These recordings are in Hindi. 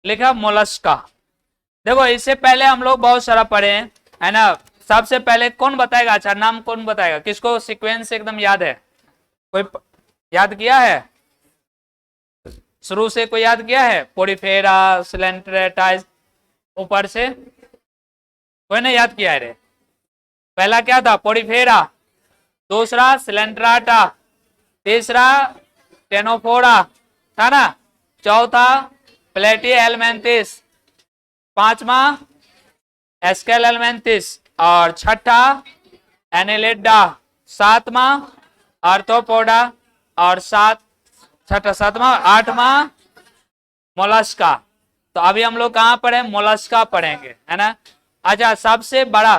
लिखा मोलस्का। देखो इससे पहले हम लोग बहुत सारा पढ़े हैं, है ना। सबसे पहले कौन बताएगा, अच्छा नाम कौन बताएगा, किसको सीक्वेंस एकदम याद है, कोई याद किया है, शुरू से कोई याद किया है, पोरीफेरा, सिलेंट्रेटाइज, ऊपर से कोई ने याद किया है रे। पहला क्या था, पोरीफेरा, दूसरा सिलेंट्राटा, तीसरा टेनोफोरा था ना, चौथा प्लेटिहेल्मिन्थिस, पांचवा एस्केलेल्मिन्थिस, और छठा एनेलिडा, सातवां आर्थ्रोपोडा, और छठा सातवां आठवां मोलस्का। तो अभी हम लोग कहां पढ़े, मोलस्का पढ़ेंगे, है ना। अच्छा सबसे बड़ा,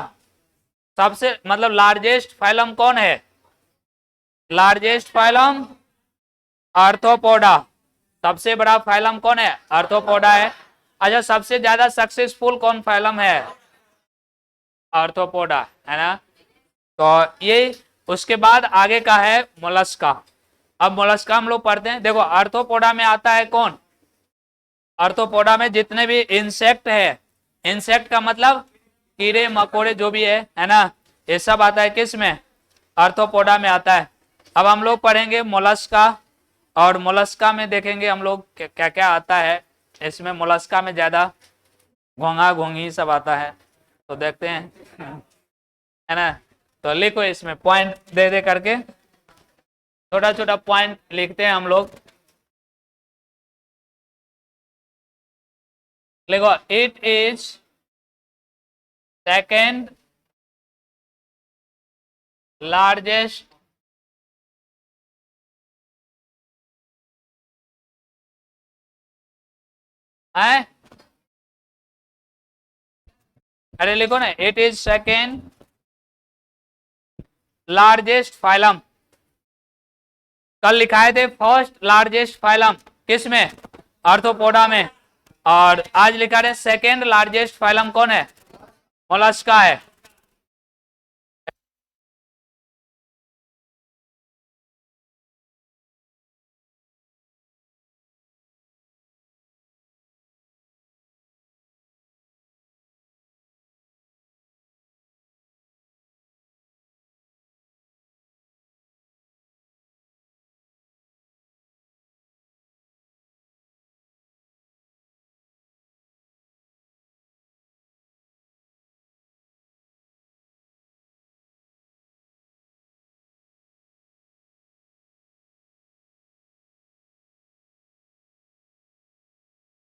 सबसे मतलब लार्जेस्ट फाइलम कौन है, लार्जेस्ट फाइलम आर्थ्रोपोडा, सबसे बड़ा फाइलम कौन है, आर्थ्रोपोडा है। अच्छा सबसे ज्यादा सक्सेसफुल कौन फाइलम है, आर्थ्रोपोडा, है ना। तो ये उसके बाद आगे का है मोलस्का। अब मोलस्का हम लोग पढ़ते हैं। देखो आर्थ्रोपोडा में आता है कौन, आर्थ्रोपोडा में जितने भी इंसेक्ट है, इंसेक्ट का मतलब कीड़े मकोड़े जो भी है ना, ये सब आता है किस में, आर्थ्रोपोडा में आता है। अब हम लोग पढ़ेंगे मोलस्का, और मोलस्का में देखेंगे हम लोग क्या क्या आता है। इसमें मोलस्का में ज्यादा घोंघा घोंघी सब आता है, तो देखते हैं, है ना। तो लिखो इसमें पॉइंट दे दे करके, छोटा छोटा पॉइंट लिखते हैं हम लोग। लिखो इट इज सेकेंड लार्जेस्ट है, अरे लिखो ना, it is second largest phylum. कल लिखाए थे फर्स्ट लार्जेस्ट फाइलम किस में, आर्थ्रोपोडा में, और आज लिखा रहे सेकेंड लार्जेस्ट फाइलम कौन है, मोलस्का है।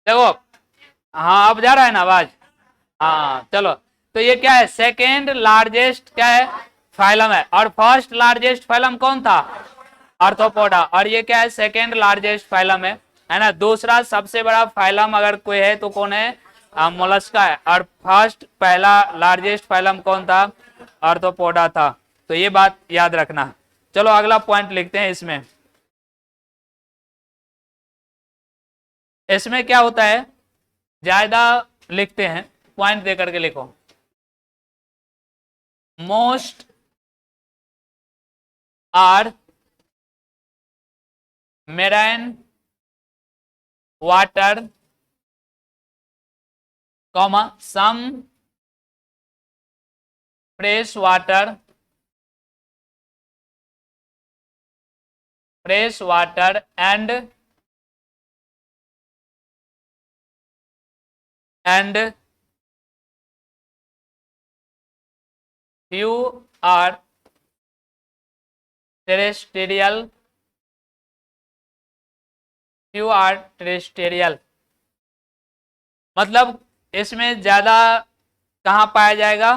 देखो हाँ अब जा रहा है ना आवाज, हाँ चलो। तो ये क्या है, सेकेंड लार्जेस्ट क्या है, फाइलम है, और फर्स्ट लार्जेस्ट फाइलम कौन था, आर्थ्रोपोडा, और ये क्या है, सेकेंड लार्जेस्ट फाइलम है ना। दूसरा सबसे बड़ा फाइलम अगर कोई है तो कौन है, मोलस्का है, और फर्स्ट पहला लार्जेस्ट फाइलम कौन था, आर्थ्रोपोडा था। तो ये बात याद रखना। चलो अगला पॉइंट लिखते हैं इसमें। इसमें क्या होता है, ज्यादा लिखते हैं, पॉइंट दे करके लिखो। Most are marine water comma some fresh water and few are terrestrial, मतलब इसमें ज्यादा कहाँ पाया जाएगा,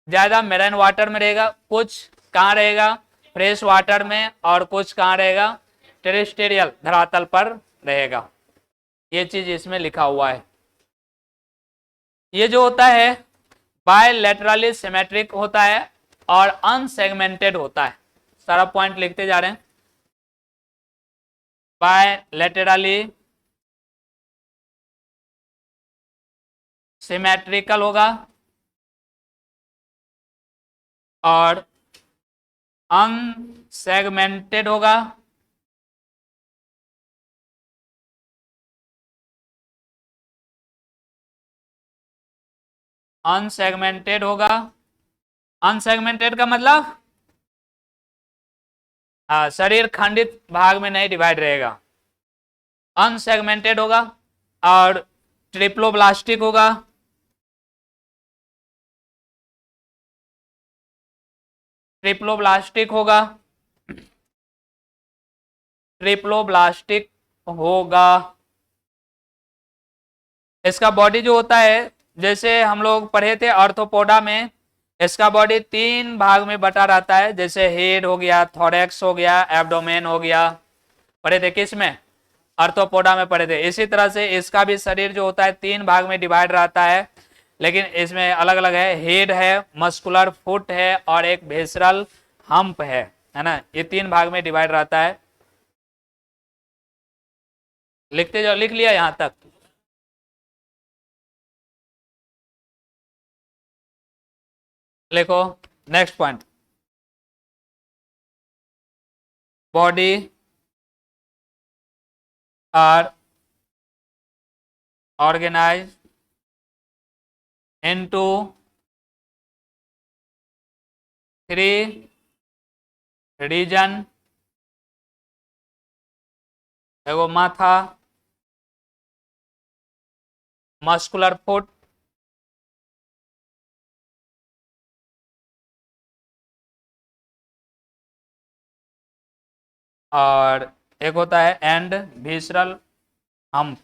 ज्यादा मेराइन वाटर में रहेगा, कुछ कहाँ रहेगा, फ्रेश वाटर में, और कुछ कहाँ रहेगा, टेरेस्टेरियल, धरातल पर रहेगा। ये चीज इसमें लिखा हुआ है। ये जो होता है बायलैटरली सिमेट्रिक होता है और अनसेगमेंटेड होता है। सारा पॉइंट लिखते जा रहे हैं। बायलैटरली सिमेट्रिकल होगा और अनसेगमेंटेड होगा, अनसेगमेंटेड होगा। अनसेगमेंटेड का मतलब हाँ, शरीर खंडित भाग में नहीं डिवाइड रहेगा, अनसेगमेंटेड होगा। और ट्रिप्लोब्लास्टिक होगा। ट्रिप्लोब्लास्टिक होगा। ट्रिप्लोब्लास्टिक होगा। इसका बॉडी जो होता है, जैसे हम लोग पढ़े थे आर्थ्रोपोडा में, इसका बॉडी 3 भाग में बटा रहता है, जैसे हेड हो गया, थोरैक्स हो गया, एब्डोमेन हो गया। पढ़े थे किस में? आर्थ्रोपोडा में पढ़े थे। इसी तरह से इसका भी शरीर जो होता है 3 भाग में डिवाइड रहता है, लेकिन इसमें अलग अलग है। हेड है, मस्कुलर फुट है, और एक वेसरल हम्प है ना। ये 3 भाग में डिवाइड रहता है। लिखते जाओ, लिख लिया यहां तक? लिखो next point. Body are organise into 3 region. एगो माथा, मस्कुलर फुट, और एक होता है and visceral hump.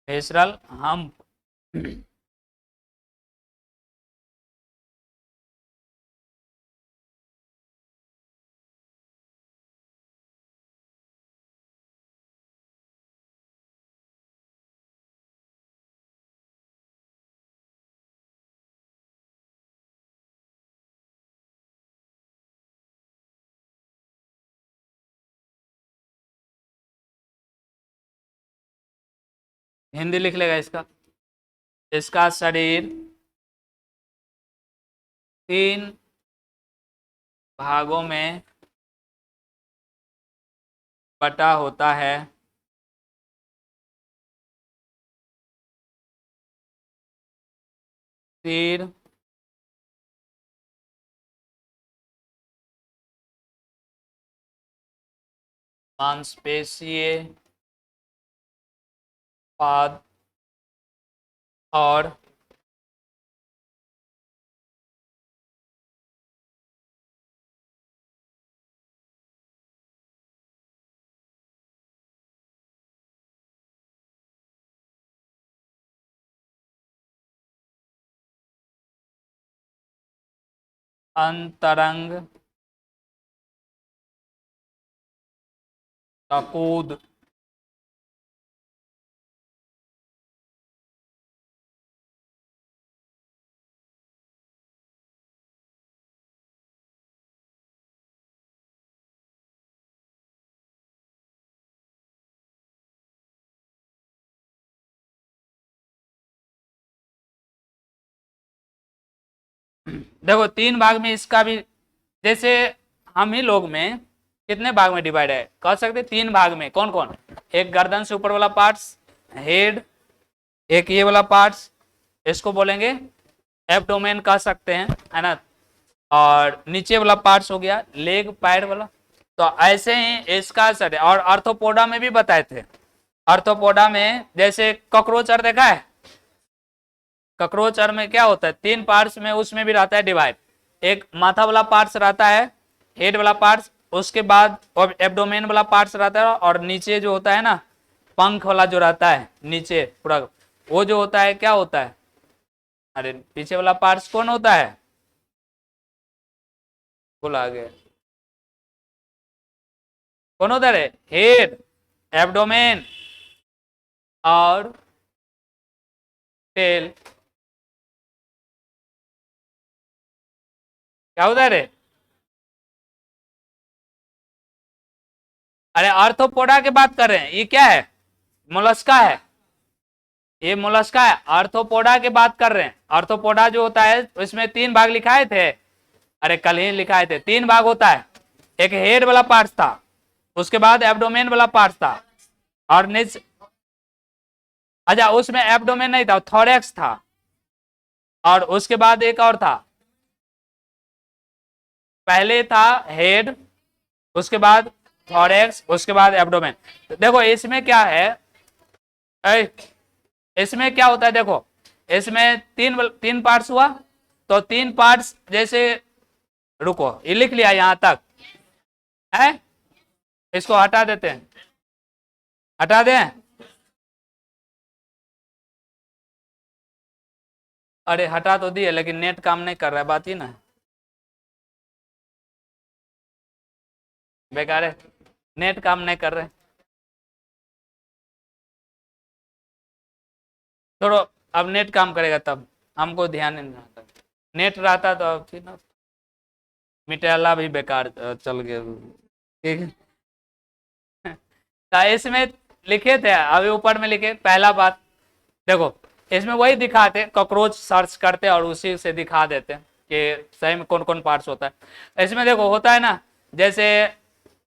Visceral hump. Hindi लिख लेगा इसका। इसका शरीर 3 भागों में बटा होता है। सिर, मांसपेशिये, पाद और अंतरंग ककूद। देखो 3 भाग में इसका भी, जैसे हम ही लोग में कितने भाग में डिवाइड है कह सकते? 3 भाग में। कौन कौन? एक गर्दन से ऊपर वाला पार्ट्स, हेड, एक ये वाला पार्ट्स, इसको बोलेंगे एब्डोमेन कह सकते हैं, है ना। और नीचे वाला पार्ट्स हो गया लेग, पैर वाला। तो ऐसे ही इसका सर, और आर्थ्रोपोडा में भी बताए थे। आर्थ्रोपोडा में जैसे कॉकरोचर देखा है, कॉकरोचर में क्या होता है 3 पार्ट्स में, उसमें भी रहता है डिवाइड। एक माथा वाला पार्ट्स रहता है, हेड वाला पार्ट्स, उसके बाद एब्डोमेन वाला पार्ट्स रहता है, और नीचे जो होता है ना पंख वाला जो रहता है नीचे पूरा, वो जो होता है क्या होता है? अरे पीछे वाला पार्ट्स कौन होता है? बोला आगे, कौन होता है? हेड, एब्डोमेन और टेल। क्या होता है रे? अरे आर्थ्रोपोडा की बात कर रहे हैं, ये क्या है? मोलस्का है। ये मोलस्का है। आर्थ्रोपोडा की बात कर रहे हैं। आर्थ्रोपोडा जो होता है उसमें 3 भाग लिखाए थे। अरे कल ही लिखाए थे, 3 भाग होता है। एक हेड वाला पार्ट था, उसके बाद एब्डोमेन वाला पार्ट था और नीचे, अच्छा उसमें एब्डोमेन नहीं था, थोरेक्स था, और उसके बाद एक और था, पहले था हेड, उसके बाद थोरेक्स, उसके बाद एब्डोमेन। तो देखो इसमें क्या है, इसमें क्या होता है, देखो इसमें तीन तीन पार्ट्स हुआ, तो तीन पार्ट्स जैसे, रुको ये लिख लिया यहां तक है, इसको हटा देते हैं, हटा दें, अरे हटा तो दिए लेकिन नेट काम नहीं कर रहा है, बात ही ना है, बेकार है, नेट काम नहीं कर रहे, छोड़ो, अब नेट काम करेगा तब हमको ध्यान नहीं रहता, नेट रहता तो अब फिर ना, मिटाला भी बेकार चल गया, ठीक है। तो इसमें लिखे थे, अभी ऊपर में लिखे पहला बात, देखो इसमें वही दिखाते, कॉकरोच सर्च करते और उसी से दिखा देते कि सही में कौन कौन पार्ट्स होता है। इसमें देखो होता है ना, जैसे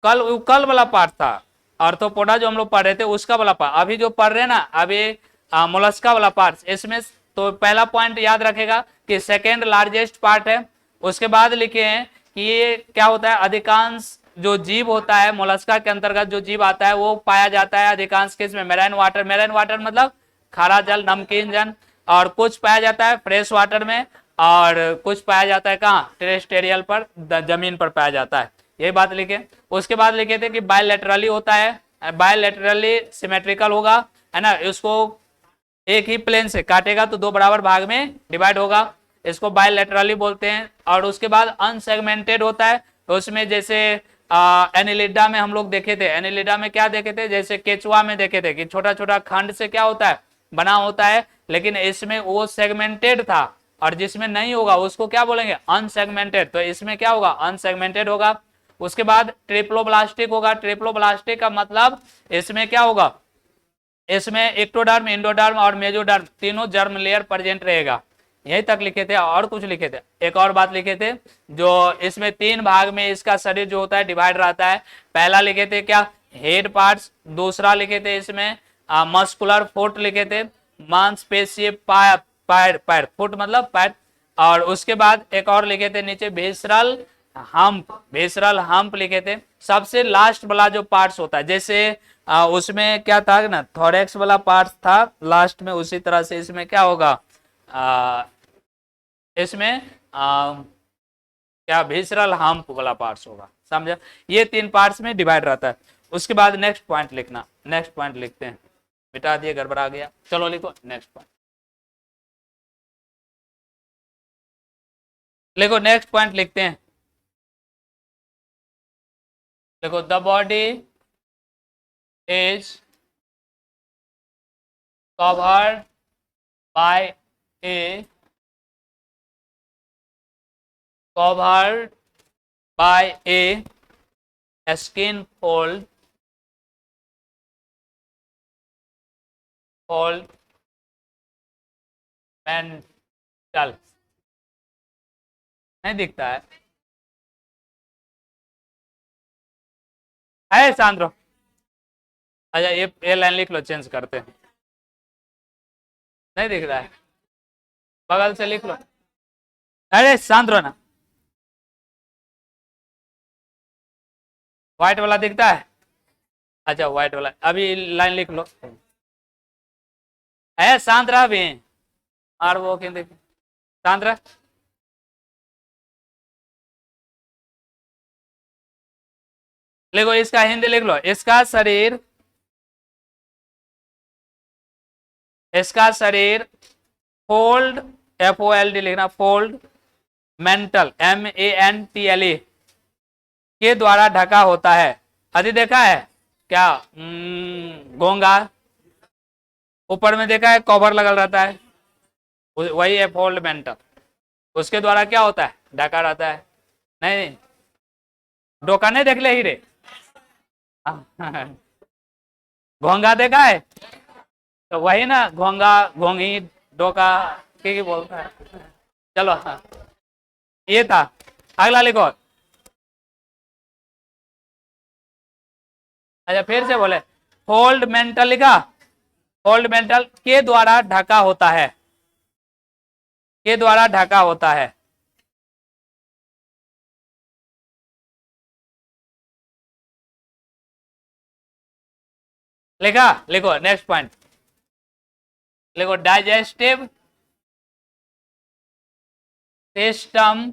कल वाला पार्ट था, आर्थ्रोपोडा जो हम लोग पढ़ रहे थे उसका वाला पार्ट, अभी जो पढ़ रहे हैं ना अभी मोलस्का वाला पार्ट, इसमें तो पहला पॉइंट याद रखेगा कि सेकेंड लार्जेस्ट पार्ट है। उसके बाद लिखे हैं कि ये क्या होता है, अधिकांश जो जीव होता है मोलस्का के अंतर्गत जो जीव आता है वो पाया जाता है अधिकांश केस में मेराइन वाटर, मेराइन वाटर मतलब खारा जल, नमकीन जल, और कुछ पाया जाता है फ्रेश वाटर में, और कुछ पाया जाता है कहाँ, टेरेस्टेरियल पर, जमीन पर पाया जाता है, यही बात लिखे। उसके बाद लिखे थे कि बायलैटरली होता है, बायलैटरली सिमेट्रिकल होगा, है ना, इसको एक ही प्लेन से काटेगा तो दो बराबर भाग में डिवाइड होगा, इसको बायलैटरली बोलते हैं। और उसके बाद अनसेगमेंटेड होता है, तो उसमें जैसे एनिलिडा में हम लोग देखे थे, एनिलिडा में क्या देखे थे, जैसे केचुआ में देखे थे कि छोटा छोटा खंड से क्या होता है, बना होता है, लेकिन इसमें वो सेगमेंटेड था, और जिसमें नहीं होगा उसको क्या बोलेंगे, अनसेगमेंटेड, तो इसमें क्या होगा, अनसेगमेंटेड होगा। उसके बाद ट्रिप्लोब्लास्टिक होगा, ट्रिप्लोब्लास्टिक का मतलब इसमें क्या होगा, इसमें एक्टोडर्म, एंडोडर्म और मेजोडर्म तीनों जर्म लेयर प्रेजेंट रहेगा, यही तक लिखे थे। और कुछ लिखे थे, एक और बात लिखे थे, जो इसमें तीन भाग में इसका शरीर जो होता है डिवाइड रहता है, पहला लिखे थे क्या, हेड पार्ट्स, दूसरा लिखे थे इसमें मस्कुलर फुट लिखे थे, मांसपेशीय पैर, पैर पैर फुट मतलब पैर, और उसके बाद एक और लिखे थे नीचे विसरल हम्प, विसरल हम्प लिखे थे। सबसे लास्ट वाला जो पार्ट्स होता है, जैसे उसमें क्या था ना, थोरेक्स वाला पार्ट था लास्ट में, उसी तरह से इसमें क्या होगा, इसमें क्या विसरल हम्प वाला पार्ट्स होगा, समझा, ये तीन पार्ट्स में डिवाइड रहता है। उसके बाद नेक्स्ट पॉइंट लिखना, नेक्स्ट पॉइंट लिखते हैं, मिटा दिए गड़बड़ा गया, चलो लिखो नेक्स्ट पॉइंट, लिखो नेक्स्ट पॉइंट लिखते हैं, देखो the body is covered by a covered by a skin fold mantle, नहीं दिखता है सांद्रो, अच्छा ये लाइन लिख लो, चेंज करते हैं, नहीं दिख रहा है, बगल से लिख लो, अरे सांद्रो ना, व्हाइट वाला दिखता है, अच्छा व्हाइट वाला, अभी लाइन लिख लो, है शांत रहा भी, और वो क्यों देख, शांत रहा, लिखो इसका हिंदी लिख लो, इसका शरीर फोल्ड, FOLD लिखना, फोल्ड मेंटल MENTLE के द्वारा ढका होता है। अभी देखा है क्या, घोंगा ऊपर में देखा है, कवर लगल रहता है, वही है फोल्ड मेंटल, उसके द्वारा क्या होता है, ढका रहता है, नहीं डोका नहीं देख ले ही रे, घोंगा देखा है, तो वही ना, घोंगा घोंगी डोका के बोलता है, चलो हाँ ये था। अगला लिखो, अच्छा फिर से बोले, फोल्ड मेंटल लिखा, फोल्ड मेंटल के द्वारा ढका होता है, के द्वारा ढका होता है। लिखा, लिखो नेक्स्ट पॉइंट लिखो, digestive system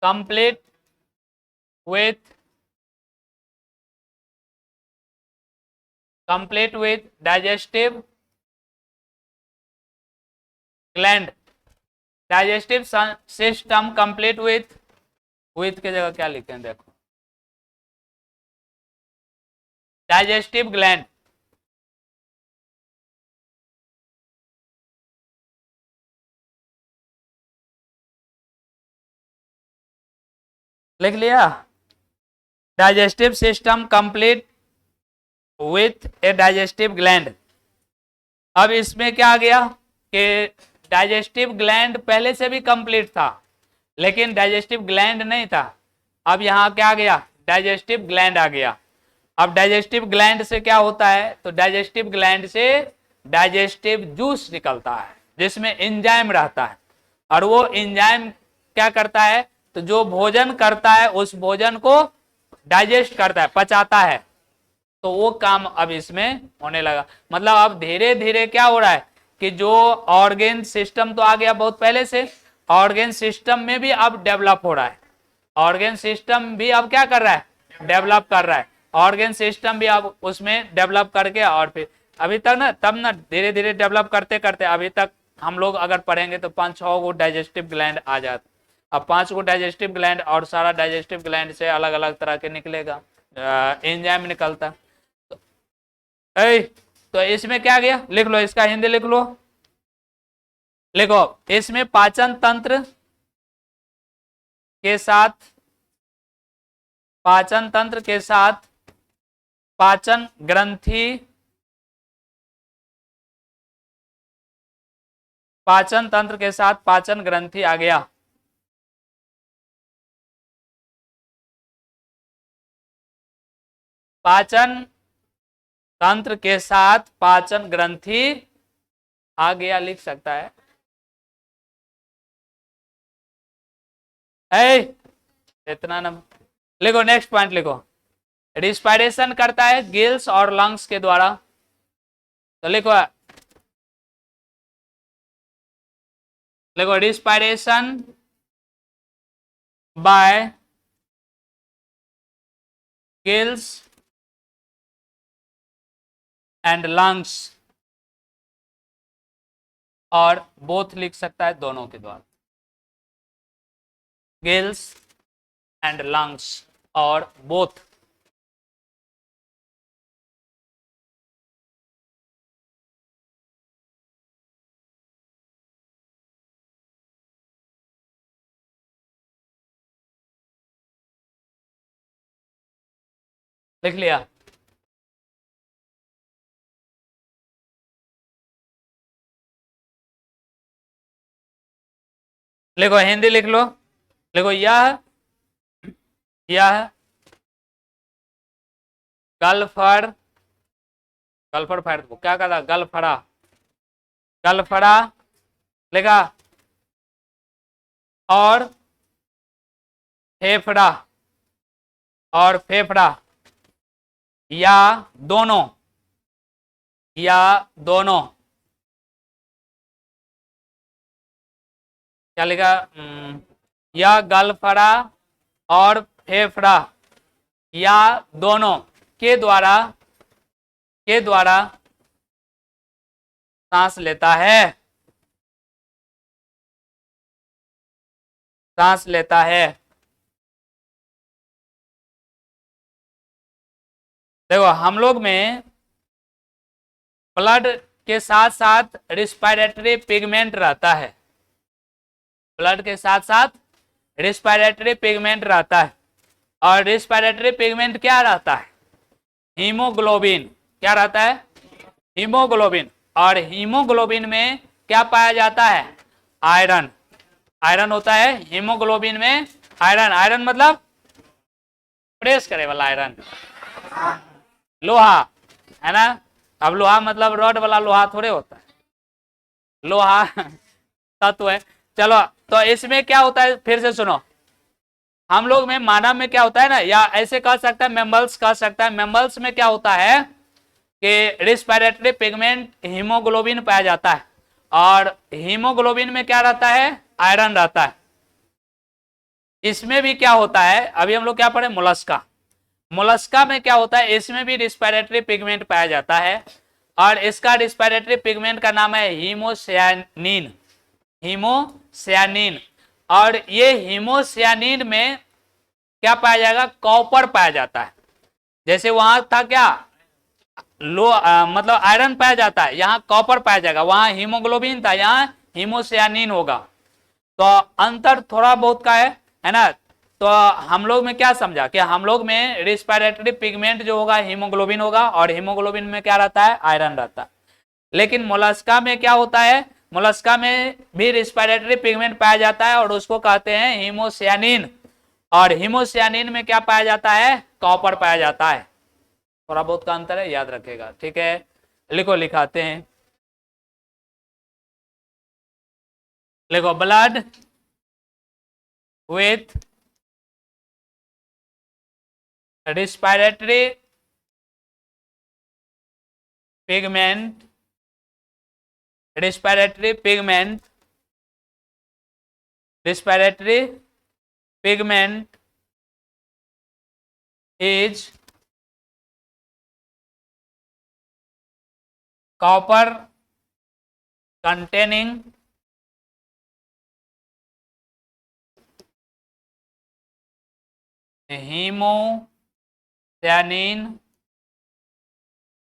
complete with digestive gland, digestive system complete with की जगह क्या लिखे हैं देखो, डाइजेस्टिव ग्लैंड, लिख लिया, digestive system complete with A digestive gland. अब इसमें क्या आ गया कि डाइजेस्टिव ग्लैंड पहले से भी कंप्लीट था, लेकिन डाइजेस्टिव ग्लैंड नहीं था। अब यहाँ क्या आ गया, डाइजेस्टिव ग्लैंड आ गया। अब डाइजेस्टिव ग्लैंड से क्या होता है, तो डाइजेस्टिव ग्लैंड से डाइजेस्टिव जूस निकलता है जिसमें एंजाइम रहता है, और वो एंजाइम क्या करता है, तो जो भोजन करता है उस भोजन को डाइजेस्ट करता है, पचाता है। तो वो काम अब इसमें होने लगा। मतलब अब धीरे धीरे क्या हो रहा है कि जो ऑर्गेन सिस्टम तो आ गया बहुत पहले से, ऑर्गेन सिस्टम में भी अब डेवलप हो रहा है, ऑर्गेन सिस्टम भी अब क्या कर रहा है, डेवलप कर रहा है, ऑर्गेन सिस्टम भी अब उसमें डेवलप करके, और फिर अभी तक ना, तब ना धीरे धीरे डेवलप करते करते अभी तक हम लोग अगर पढ़ेंगे तो 5-6 गो डाइजेस्टिव ग्लैंड आ जाते। अब 5 गो डाइजेस्टिव ग्लैंड, और सारा डाइजेस्टिव ग्लैंड से अलग अलग तरह के निकलेगा, एंजाइम निकलता। तो इसमें क्या गया, लिख लो, इसका हिंदी लिख लो, लिखो, इसमें पाचन तंत्र के साथ, पाचन तंत्र के साथ पाचन ग्रंथि, पाचन तंत्र के साथ पाचन ग्रंथि आ गया। पाचन तंत्र के साथ पाचन ग्रंथि आ गया, लिख सकता है। इतना ना लिखो, नेक्स्ट पॉइंट लिखो, रिस्पायरेशन करता है गिल्स और लंग्स के द्वारा। तो लिखो, लिखो respiration by gills and lungs, और बोथ लिख सकता है, दोनों के द्वारा, गिल्स एंड लंग्स और बोथ। लिख लिया, लिखो हिंदी लिख लो, लिखो, यह गलफड़, गलफड़ फायर क्या कहता, गलफड़ा, गलफड़ा लिखा, और फेफड़ा, और फेफड़ा, या दोनों, या दोनों, क्या लिखा, या गलफड़ा और फेफड़ा, या दोनों के द्वारा, के द्वारा सांस लेता है, सांस लेता है। देखो हम लोग में ब्लड के साथ साथ रिस्पायरेटरी पिगमेंट रहता है, ब्लड के साथ साथ रिस्पायरेटरी पिगमेंट रहता है, और रिस्पायरेटरी पिगमेंट क्या रहता है, हीमोग्लोबिन, क्या रहता है, हीमोग्लोबिन, और हीमोग्लोबिन में क्या पाया जाता है, आयरन, आयरन होता है हीमोग्लोबिन में, आयरन, आयरन मतलब प्रेस करे वाला आयरन, लोहा है ना। अब लोहा मतलब रॉड वाला लोहा थोड़े होता है, लोहा तत्व है। चलो तो इसमें क्या होता है, फिर से सुनो, हम लोग में मानव में क्या होता है ना, या ऐसे कह सकता है मेमल्स कह सकता है, मेमल्स में क्या होता है कि रिस्पिरेटरी पिगमेंट हीमोग्लोबिन पाया जाता है, और हीमोग्लोबिन में क्या रहता है, आयरन रहता है। इसमें भी क्या होता है, अभी हम लोग क्या पढ़े, मोलस्का, मोलस्का में क्या होता है, इसमें भी रिस्पिरेटरी पिगमेंट पाया जाता है, और इसका रिस्पिरेटरी पिगमेंट का नाम है हीमोसियानिन, हीमोसियानिन। और ये हीमोसियानिन में क्या पाया जाएगा, कॉपर पाया जाता है। जैसे वहां था क्या, मतलब आयरन पाया जाता है, यहाँ कॉपर पाया जाएगा, वहां हीमोग्लोबिन था, यहाँ हीमोसियानिन होगा। तो अंतर थोड़ा बहुत का है ना। तो हम लोग में क्या समझा कि हम लोग में रिस्पिरेटरी पिगमेंट जो होगा हीमोग्लोबिन होगा, और हीमोग्लोबिन में क्या रहता है, आयरन रहता है। लेकिन मोलस्का में क्या होता है, मोलस्का में भी रिस्पिरेटरी पिगमेंट पाया जाता है, और उसको कहते हैं हीमोसियानिन, और हीमोसियानिन में क्या पाया जाता है, कॉपर पाया जाता है। थोड़ा बहुत का अंतर है, याद रखेगा, ठीक है। लिखो, लिखाते हैं, लिखो, blood with respiratory pigment, respiratory pigment, respiratory pigment is copper containing haemocyanin,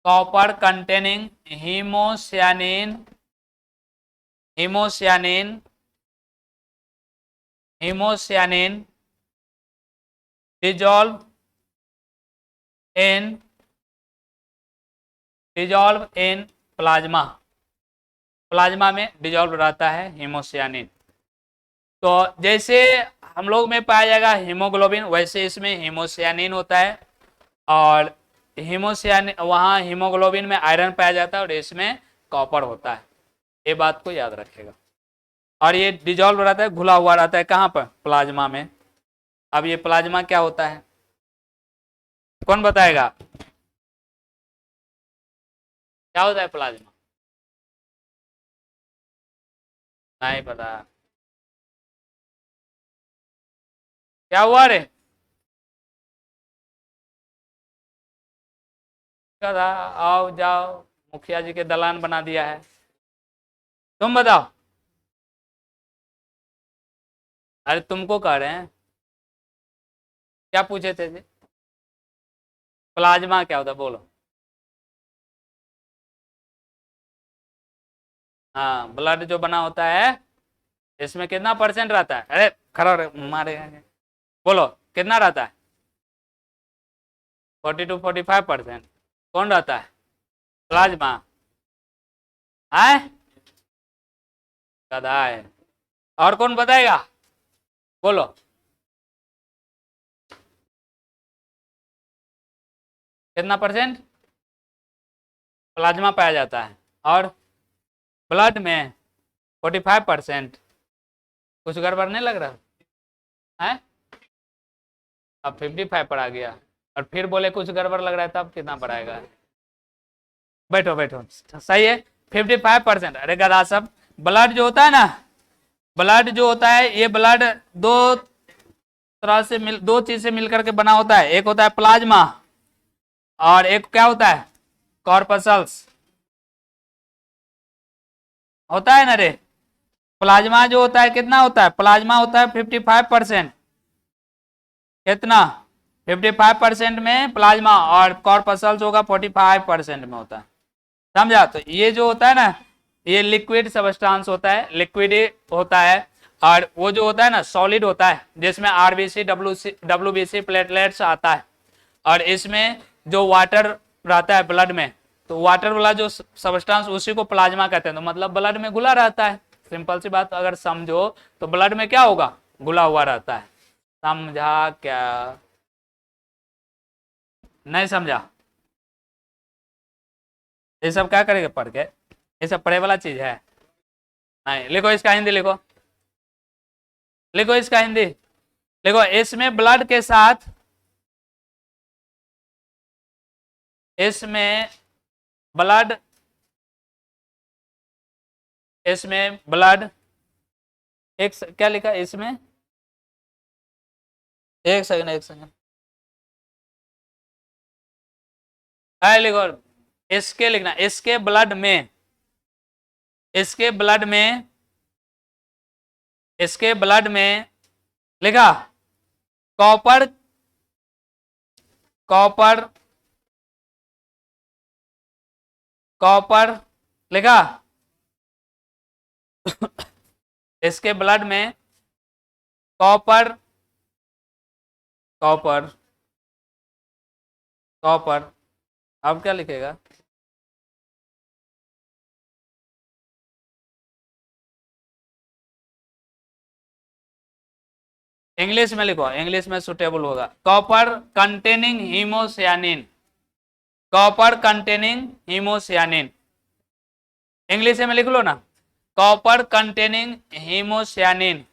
copper containing haemocyanin, haemocyanin, haemocyanin dissolve in plasma, plasma में डिजॉल्व रहता है हीमोसियानिन। तो जैसे हम लोग में पाया जाएगा हीमोग्लोबिन, वैसे इसमें हीमोसियानिन होता है, और हीमोसियानिन वहाँ हीमोग्लोबिन में आयरन पाया जाता है, और इसमें कॉपर होता है। ये बात को याद रखेगा। और ये डिजॉल्व रहता है, घुला हुआ रहता है, कहाँ पर, प्लाज्मा में। अब ये प्लाज्मा क्या होता है, कौन बताएगा, क्या होता है प्लाज्मा, नहीं पता, क्या हुआ रे, आओ जाओ, मुखिया जी के दलान बना दिया है, तुम बताओ। अरे तुमको कह रहे हैं, क्या पूछे थे जी, प्लाज्मा क्या होता है, बोलो। हाँ, ब्लड जो बना होता है, इसमें कितना परसेंट रहता है, अरे खरा मारे, बोलो कितना रहता है, 40 to 45%। कौन रहता है, प्लाज्मा, है गधा है। और कौन बताएगा, बोलो, कितना परसेंट प्लाज्मा पाया जाता है, और ब्लड में 45%। कुछ गड़बड़ नहीं लग रहा है, अब 55 पर आ गया, और फिर बोले कुछ गड़बड़ लग रहा है, तब कितना पर आएगा, बैठो बैठो, सही है 55%। अरे गधा सब, ब्लड जो होता है ना, ब्लड जो होता है, ये ब्लड दो तरह से दो चीज से मिलकर के बना होता है, एक होता है प्लाज्मा, और एक क्या होता है, कॉर्पसल्स होता है ना रे। प्लाज्मा जो होता है कितना होता है, प्लाज्मा होता है 55%, कितना 55% में प्लाज्मा, और कॉर्पसल्स होगा 45% में होता है, समझा। तो ये जो होता है ना, ये लिक्विड सबस्टांस होता है, लिक्विड होता है, और वो जो होता है ना सॉलिड होता है, जिसमें आरबीसी डब्ल्यूबीसी प्लेटलेट्स आता है, और इसमें जो वाटर रहता है ब्लड में, तो वाटर वाला जो सबस्टांस उसी को प्लाज्मा कहते हैं। तो मतलब ब्लड में घुला रहता है, सिंपल सी बात अगर समझो तो ब्लड में क्या होगा, घुला हुआ रहता है, समझा क्या? नहीं समझा? ये सब क्या करेंगे पढ़ के? ये सब पढ़े वाला चीज है? नहीं। लिखो इसका हिंदी, लिखो, लिखो इसका हिंदी। देखो इसमें ब्लड के साथ, इसमें ब्लड, इसमें ब्लड, क्या लिखा है इसमें? एक सेकंड, एक सेकंड। लिखो, इसके लिखना, इसके ब्लड में, इसके ब्लड में, इसके ब्लड में लिखा कॉपर, कॉपर, कॉपर लिखा। इसके ब्लड में कॉपर, कॉपर, कॉपर। अब क्या लिखेगा? इंग्लिश में लिखो, इंग्लिश में सुटेबल होगा। Copper containing haemocyanin, copper containing haemocyanin. English में लिख लो ना, कॉपर कंटेनिंग हीमोसियानिन,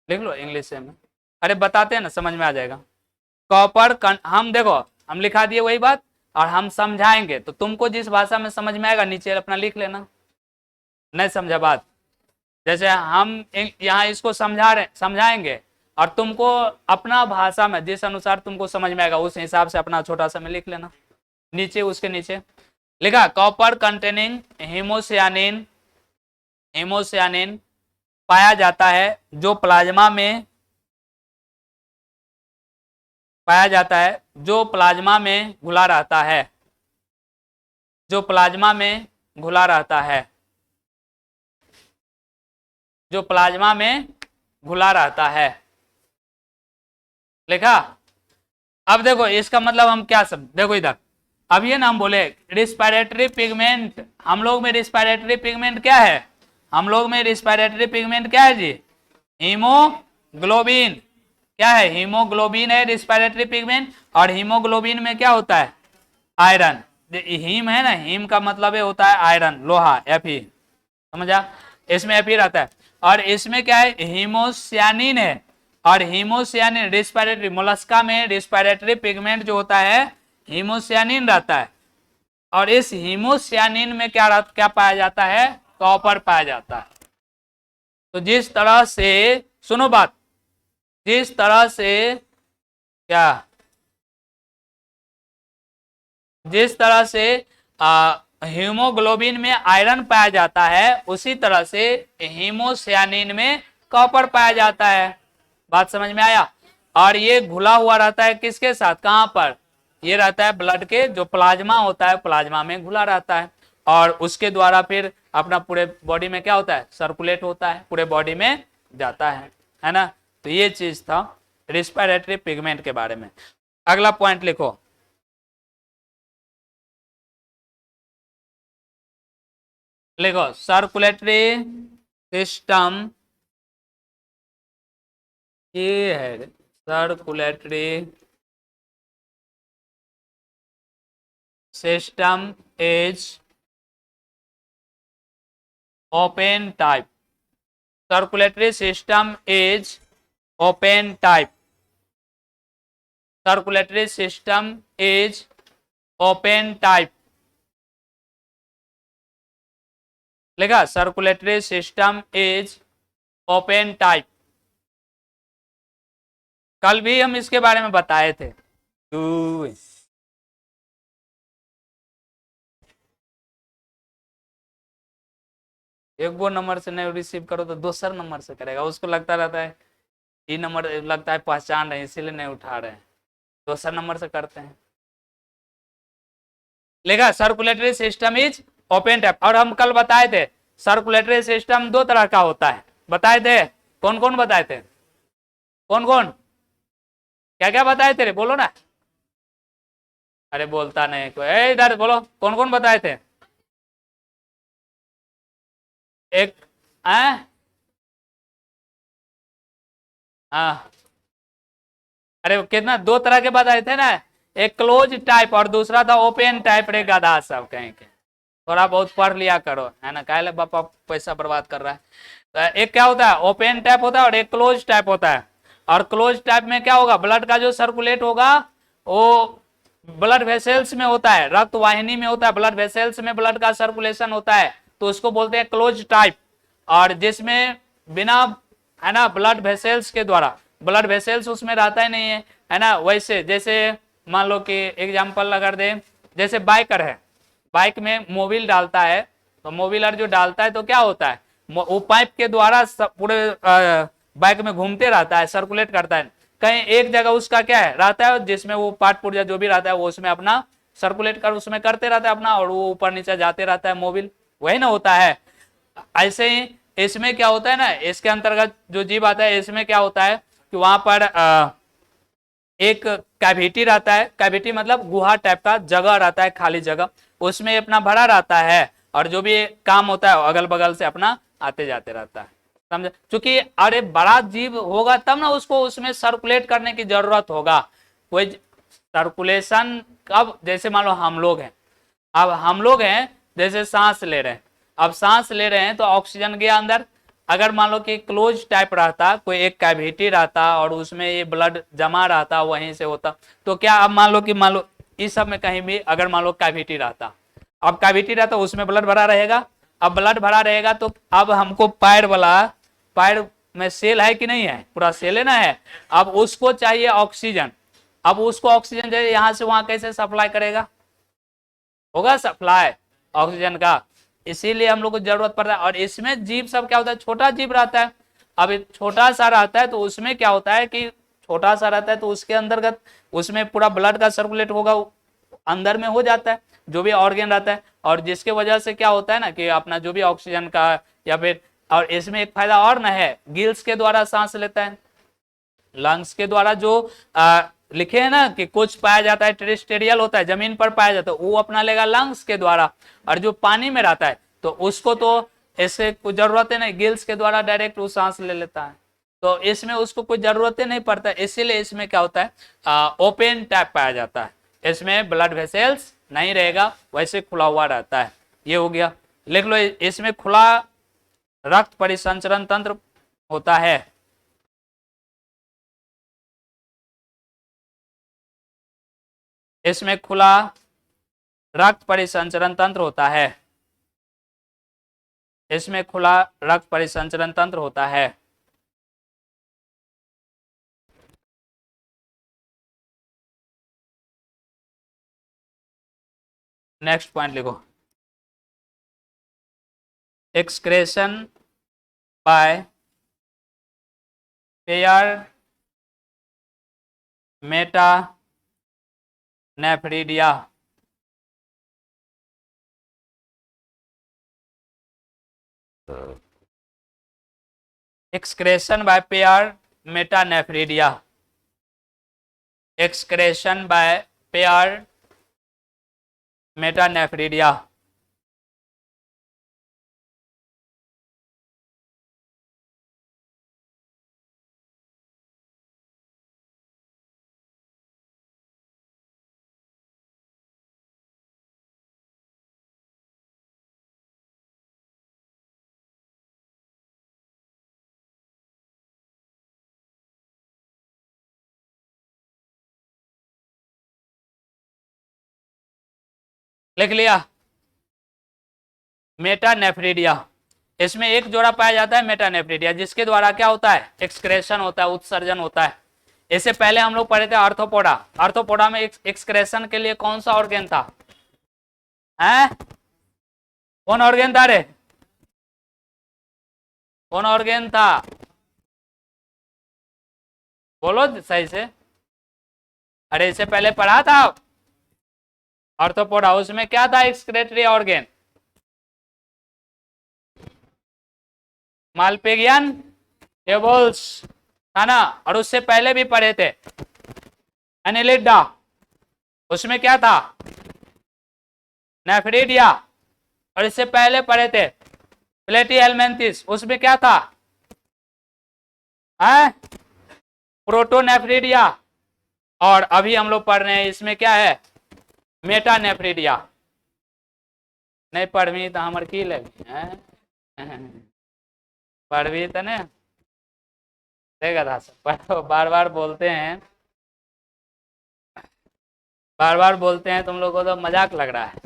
लिख लो इंग्लिश में। अरे बताते हैं ना, समझ में आ जाएगा। कॉपर हम देखो, हम लिखा दिए वही बात, और हम समझाएंगे, तो तुमको जिस भाषा में समझ में आएगा नीचे अपना लिख लेना। नहीं समझा बात? जैसे हम यहाँ इसको समझाएंगे, और तुमको अपना भाषा में जिस अनुसार तुमको समझ में आएगा उस हिसाब से अपना छोटा सा में लिख लेना नीचे, उसके नीचे लिखा कॉपर कंटेनिंग हीमोसियानिन, हीमोसियानिन पाया जाता है जो प्लाज्मा में, पाया जाता है जो प्लाज्मा में घुला रहता है, जो प्लाज्मा में घुला रहता है, जो प्लाज्मा में घुला रहता है। लिखा? अब देखो इसका मतलब हम क्या सब, देखो इधर, अब ये ना हम बोले रिस्पिरेटरी पिगमेंट, हम लोग में रिस्पिरेटरी पिगमेंट क्या है? हम लोग में रिस्पिरेटरी पिगमेंट क्या है जी? हीमोग्लोबिन। क्या है? हीमोग्लोबिन है रिस्पिरेटरी पिगमेंट। और हीमोग्लोबिन में क्या होता है? आयरन। हीम है ना, हीम का मतलब है होता है आयरन, लोहा, Fe, समझा? इसमें Fe रहता है। और इसमें क्या है? हीमोसियानिन है। और हीमोसियानिन रिस्पिरेटरी, मोलस्का में रिस्पिरेटरी पिगमेंट जो होता है हीमोसियानिन रहता है। और इस हीमोसियानिन में क्या पाया जाता है? कॉपर पाया जाता है। तो जिस तरह से, सुनो बात, जिस तरह से क्या, जिस तरह से हीमोग्लोबिन में आयरन पाया जाता है, उसी तरह से हीमोसियानिन में कॉपर पाया जाता है। बात समझ में आया? और ये घुला हुआ रहता है किसके साथ? कहां पर? ये रहता है ब्लड के, जो प्लाज्मा होता है, प्लाज्मा में घुला रहता है। और उसके द्वारा फिर अपना पूरे बॉडी में क्या होता है? सर्कुलेट होता है, पूरे बॉडी में जाता है ना? तो ये चीज था रिस्पिरेटरी पिगमेंट के बारे में। अगला पॉइंट लिखो, लिखो सर्कुलेटरी सिस्टम, ये है circulatory system is open type, circulatory system is open type, circulatory system is open type. लिखा circulatory system is open type. कल भी हम इसके बारे में बताए थे। एक वो नंबर से नहीं रिसीव करो तो दूसर नंबर से करेगा, उसको लगता रहता है ये नंबर लगता है पहचान रहे इसीलिए नहीं उठा रहे हैं, दूसर नंबर से करते हैं। लिखा circulatory system is open type. और हम कल बताए थे सर्कुलेटरी सिस्टम दो तरह का होता है, बताए थे। कौन कौन बताए थे? कौन कौन? क्या क्या बताए थे रे, बोलो ना। अरे बोलता नहीं कोई, इधर बोलो, कौन कौन बताए थे? एक हाँ, अरे वो कितना दो तरह के बताए थे ना, एक क्लोज टाइप और दूसरा था ओपन टाइप रे गधा सब कहीं के। थोड़ा बहुत पढ़ लिया करो, है ना, काहे ले बापा पैसा बर्बाद कर रहा है। तो एक क्या होता है ओपन टाइप होता है और एक क्लोज टाइप होता है। और क्लोज टाइप में क्या होगा, ब्लड का जो सर्कुलेट होगा वो ब्लड वेसल्स में होता है, रक्त वाहिनी में होता है, ब्लड वेसल्स में ब्लड का सर्कुलेशन होता है, तो उसको बोलते हैं क्लोज टाइप। और जिसमें बिना, है ना, ब्लड वेसल्स के द्वारा, ब्लड वेसल्स उसमें रहता ही नहीं है ना, वैसे जैसे मान लो कि एग्जांपल अगर दे, जैसे बाइकर है, बाइक में मोबिल डालता है, तो मोबिलर जो डालता है तो क्या होता है, वो पाइप के द्वारा पूरे बाइक में घूमते रहता है, सर्कुलेट करता है, कहीं एक जगह उसका क्या है रहता है, जिसमें वो पार्ट पुर्जा जो भी रहता है वो उसमें अपना सर्कुलेट कर उसमें करते रहता है अपना, और वो ऊपर नीचे जाते रहता है मोबिल, वही ना होता है। ऐसे ही इसमें क्या होता है ना, इसके अंतर्गत जो जीव आता है इसमें क्या होता है कि वहां पर एक कैविटी रहता है, कैविटी मतलब गुहा टाइप का जगह रहता है, खाली जगह, उसमें अपना भरा रहता है, और जो भी काम होता है अगल बगल से अपना आते जाते रहता है, समझे। क्योंकि अरे बड़ा जीव होगा तब ना उसको उसमें सर्कुलेट करने की जरूरत होगा, कोई सर्कुलेशन कब, जैसे मान लो हम लोग हैं, अब हम लोग हैं जैसे सांस ले रहे हैं, अब सांस ले रहे हैं तो ऑक्सीजन गया अंदर, अगर मान लो कि क्लोज टाइप रहता, कोई एक कैविटी रहता और उसमें ये ब्लड जमा रहता वहीं से होता, तो क्या अब मान लो इस सब में कहीं भी अगर मान लो कैविटी रहता, अब कैविटी रहता उसमें ब्लड भरा रहेगा, अब ब्लड भरा रहेगा तो अब हमको पैर वाला, पैर में सेल है कि नहीं है, पूरा सेल है ना है, अब उसको चाहिए ऑक्सीजन, अब उसको ऑक्सीजन चाहिए, यहां से वहां कैसे सप्लाई करेगा, होगा सप्लाई ऑक्सीजन का, इसीलिए हम लोग को जरूरत पड़ता है। और इसमें जीव सब क्या होता है, छोटा जीव रहता है, अब छोटा सा रहता है तो उसमें क्या होता है कि छोटा सा रहता है तो उसके अंतर्गत उसमें पूरा ब्लड का सर्कुलेट होगा, अंदर में हो जाता है जो भी ऑर्गेन रहता है, और जिसके वजह से क्या होता है ना कि अपना जो भी ऑक्सीजन का या फिर, और इसमें एक फायदा और ना है, गिल्स के द्वारा सांस लेता है, लंग्स के द्वारा जो लिखे है ना कि कुछ पाया जाता है टेरेस्टेरियल होता है, जमीन पर पाया जाता है, वो अपना लेगा लंग्स के द्वारा, और जो पानी में रहता है तो उसको तो ऐसे कोई जरूरत है नहीं, गिल्स के द्वारा डायरेक्ट वो सांस ले लेता है, तो इसमें उसको कोई जरूरत ही नहीं पड़ता, इसीलिए इसमें क्या होता है ओपन टाइप पाया जाता है, इसमें ब्लड वेसल्स नहीं रहेगा, वैसे खुला हुआ रहता है। ये हो गया, लिख लो, इसमें खुला रक्त परिसंचरण तंत्र होता है, इसमें खुला रक्त परिसंचरण तंत्र होता है, इसमें खुला रक्त परिसंचरण तंत्र होता है। नेक्स्ट पॉइंट लिखो, excretion by pair metanephridia, excretion by pair metanephridia, excretion by pair metanephridia, लिख लिया, मेटानेफ्रिडिया, इसमें एक जोड़ा पाया जाता है मेटानेफ्रिडिया, जिसके द्वारा क्या होता है एक्सक्रेशन होता है, उत्सर्जन होता है। इससे पहले हम लोग पढ़े थे आर्थ्रोपोडा, आर्थ्रोपोडा में एक्सक्रेशन के लिए कौन सा ऑर्गेन था, हैं, कौन ऑर्गेन था रे, कौन ऑर्गेन था, बोलो सही से, अरे इससे पहले पढ़ा था आर्थ्रोपोडा, उसमें क्या था एक्सक्रेटरी ऑर्गेन, मालपिगियन टेबल्स था ना, और उससे पहले भी पढ़े थे एनिलिडा, उसमें क्या था नेफ्रिडिया, और इससे पहले पढ़े थे प्लेटीहेल्मिन्थस, उसमें क्या था प्रोटोनेफ्रिडिया, और अभी हम लोग पढ़ रहे हैं इसमें क्या है, मेटानेफ्रिडिया। नहीं पढ़वी तो हमार की लगी पढ़वी तो नहीं देगा था सब बार बार बोलते हैं, बार बार बोलते हैं, तुम लोग को तो मजाक लग रहा है।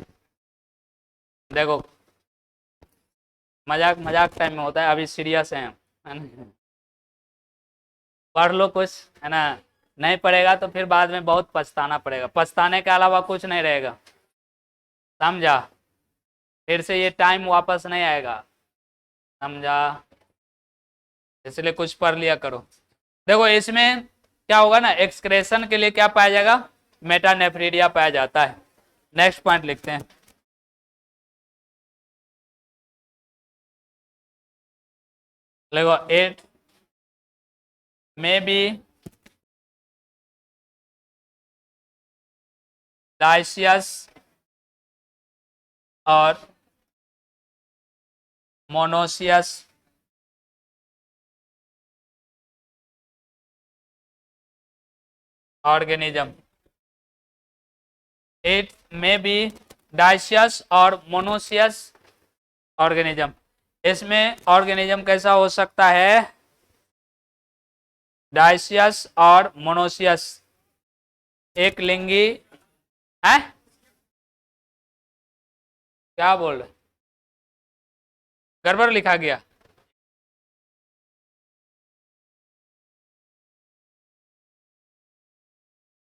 देखो मजाक मजाक टाइम में होता है, अभी सीरियस है ना? पढ़ लो कुछ, है ना। नहीं पढ़ेगा तो फिर बाद में बहुत पछताना पड़ेगा, पछताने के अलावा कुछ नहीं रहेगा, समझा। फिर से ये टाइम वापस नहीं आएगा, समझा। इसलिए कुछ पढ़ लिया करो। देखो इसमें क्या होगा ना, एक्सक्रेशन के लिए क्या पाया जाएगा, मेटानेफ्रिडिया पाया जाता है। नेक्स्ट पॉइंट लिखते हैं। देखो इट मे बी डाइसियस और monoecious organism. It may be dioecious और मोनोसियस ऑर्गेनिज्म। इसमें ऑर्गेनिज्म कैसा हो सकता है, डाइसियस और मोनोसियस, एक लिंगी है। क्या बोल रहे, गड़बड़ लिखा गया।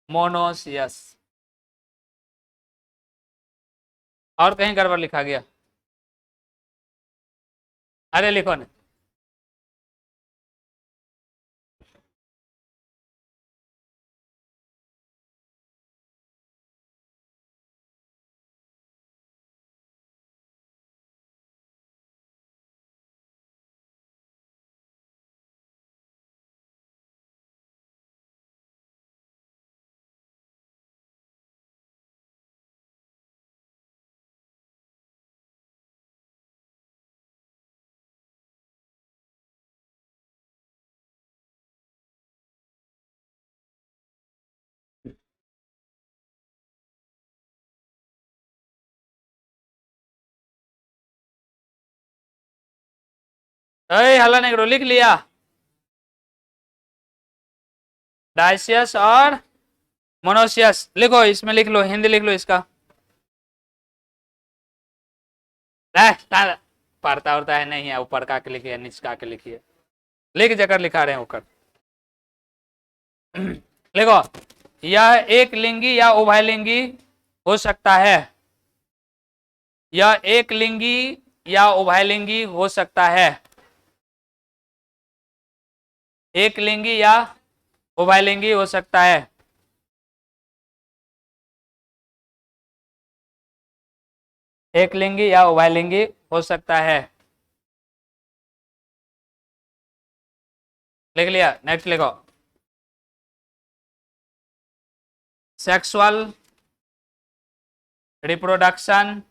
मोनोसियस, और कहीं गड़बड़ लिखा गया, अरे लिखो ना। हल्ला नहीं करो, लिख लिया। डाइसियस और मोनोसियस लिखो, इसमें लिख लो, हिंदी लिख लो इसका। पढ़ता उड़ता है नहीं है, ऊपर का के लिखिए, नीचे का के लिखिए, लिख जकर लिखा रहे हैं ऊपर। देखो यह एक लिंगी या उभयलिंगी हो सकता है, यह एक लिंगी या उभयलिंगी हो सकता है, एक लिंगी या उभयलिंगी हो सकता है। एक लिंगी या उभयलिंगी हो सकता है, लिख लिया। नेक्स्ट लिखो, सेक्सुअल रिप्रोडक्शन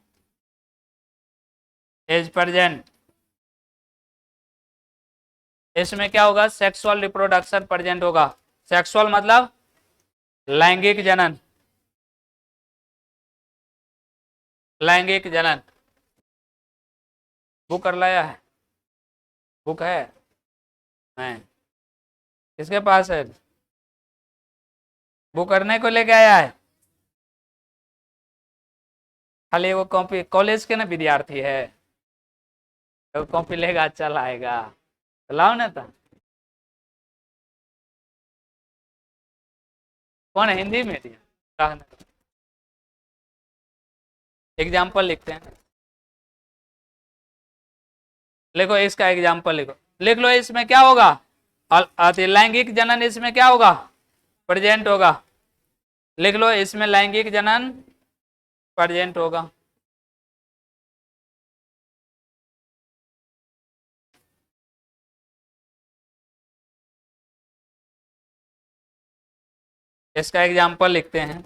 इज प्रेजेंट। इसमें क्या होगा, सेक्सुअल रिप्रोडक्शन प्रेजेंट होगा। सेक्सुअल मतलब लैंगिक जनन, लैंगिक जनन। बुक कर लाया है, बुक है नहीं, किसके पास है, बुक करने को लेके आया है, खाली वो कॉपी, कॉलेज के ना विद्यार्थी है तो कॉपी लेगा चल आएगा, तो लाओ ना। तो कौन है हिंदी में दिया, एग्जाम्पल लिखते हैं। लिखो इसका एग्जाम्पल लिखो, लिख लो। इसमें क्या होगा, लैंगिक जनन इसमें क्या होगा, प्रेजेंट होगा। लिख लो इसमें लैंगिक जनन प्रेजेंट होगा। इसका एग्जाम्पल लिखते हैं।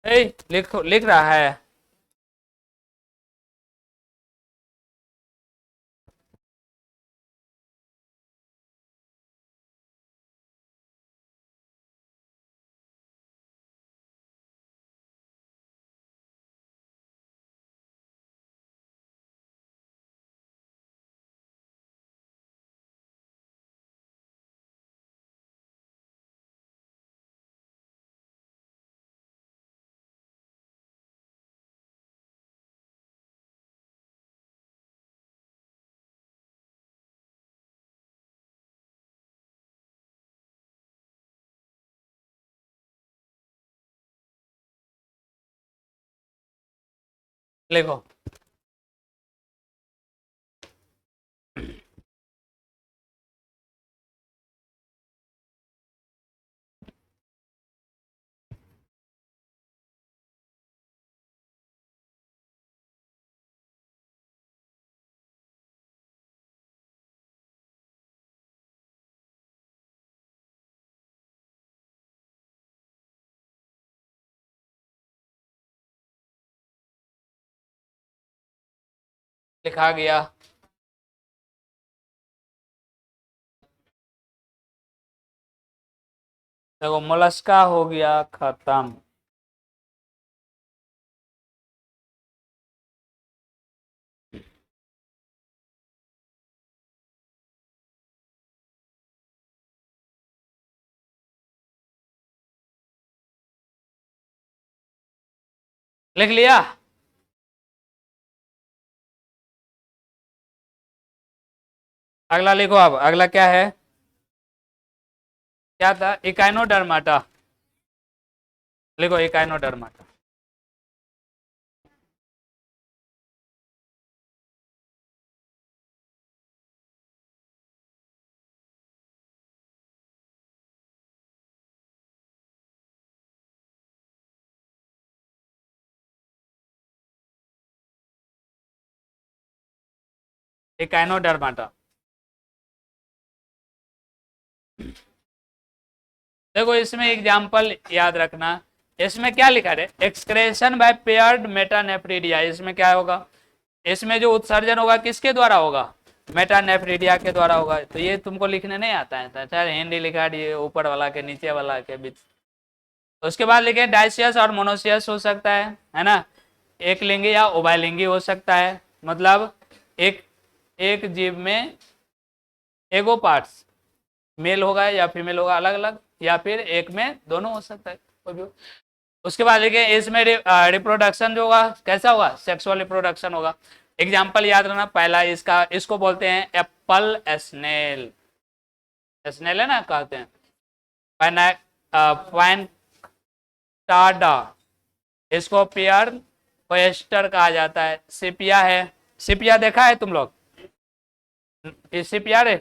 लिख रहा है। लिखो। लिखा गया। देखो मोलस्का हो गया खत्म। लिख लिया। अगला लिखो। अब अगला क्या है? क्या था? इकाइनोडर्माटा। लिखो इकाइनोडर्माटा। इकाइनोडर्माटा। देखो इसमें एग्जाम्पल याद रखना। इसमें क्या लिखा है? Excretion by paired metanephridia. इसमें क्या होगा? इसमें जो उत्सर्जन होगा किसके द्वारा होगा? मेटानेफ्रीडिया के द्वारा होगा। तो ये तुमको लिखने नहीं आता है? अच्छा हिंदी लिखा दिए, ऊपर वाला के नीचे वाला के बीच। उसके बाद लिखे डाइसियस और मोनोसियस हो सकता है ना। एक लिंगी या उभयलिंगी हो सकता है। मतलब एक एक जीव में एगो पार्ट्स मेल होगा या फीमेल होगा अलग अलग, या फिर एक में दोनों हो सकता है कोई भी। उसके बाद देखिए इसमें रिप्रोडक्शन जो होगा कैसा होगा? सेक्सुअल रिप्रोडक्शन होगा। एग्जाम्पल याद रखना। पहला इसका, इसको बोलते हैं एप्पल स्नेल। स्नेल है ना, कहते हैं पैन टाडा। इसको पियर ओएस्टर कहा जाता है। सिपिया है। सिपिया देखा है तुम लोग? ये सिपिया रे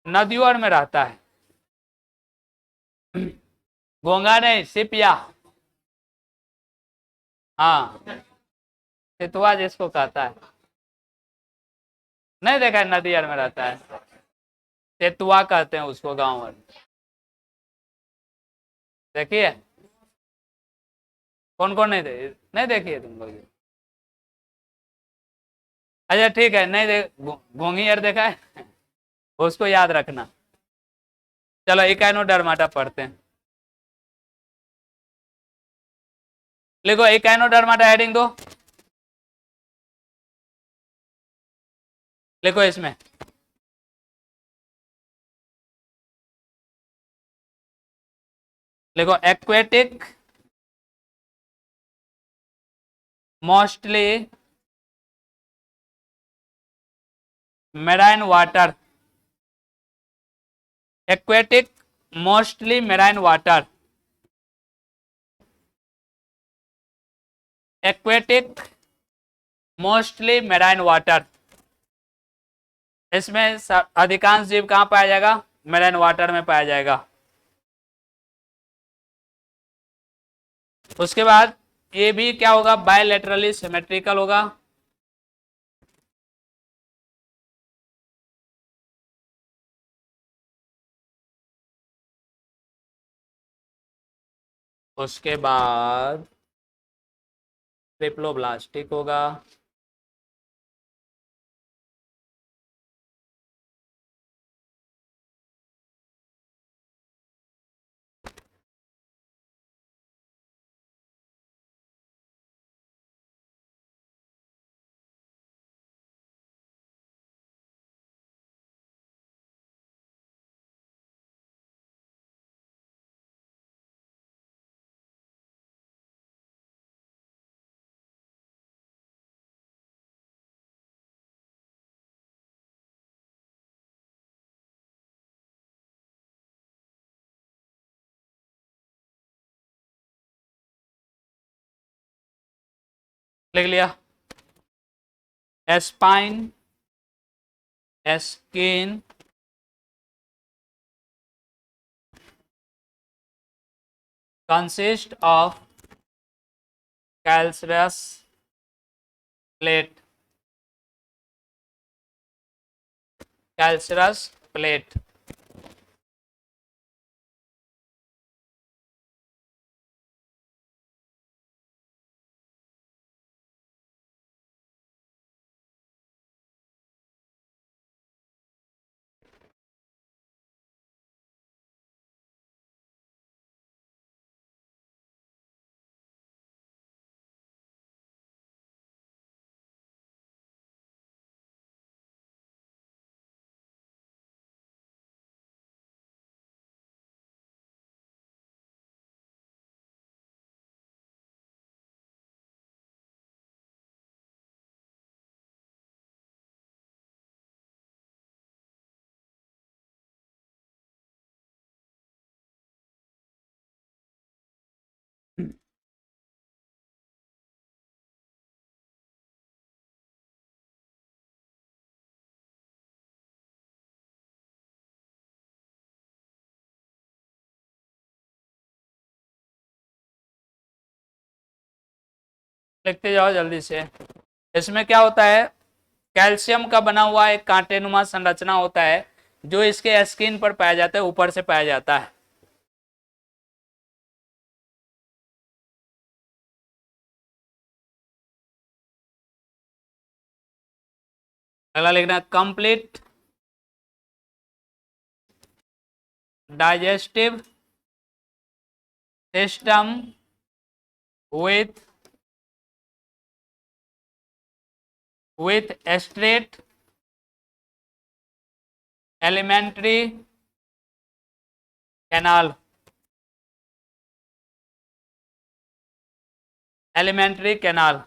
नदियों में रहता है। घोंगा नहीं, सिपिया। हाँ, सितुआ जिसको कहता है। नहीं देखा है? नदी में रहता है। सेतुआ कहते हैं उसको गांव में। देखिए कौन कौन नहीं देखिए तुम लोग? अच्छा ठीक है, नहीं देख घोंगी यार देखा है। उसको याद रखना। चलो इकाइनोडर्माटा पढ़ते हैं। लिखो इकाइनोडर्माटा हेडिंग दो। लिखो इसमें लिखो aquatic mostly marine water. Aquatic mostly marine water. Aquatic mostly marine water. इसमें अधिकांश जीव कहां पाया जाएगा? मेराइन वाटर में पाया जाएगा। उसके बाद ये भी क्या होगा? बायलैटरली सिमेट्रिकल होगा। उसके बाद ट्रिप्लोब्लास्ट, ठीक होगा। लिख लिया। एस्पाइन, एस्किन, consist of calcareous plate, calcareous plate। लिखते जाओ जल्दी से। इसमें क्या होता है, कैल्शियम का बना हुआ एक कांटेनुमा संरचना होता है जो इसके स्किन पर पाया जाता है, ऊपर से पाया जाता है। अगला लिखना, complete digestive system with straight elementary canal, elementary canal।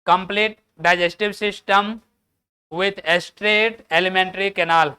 complete digestive system with straight elementary canal।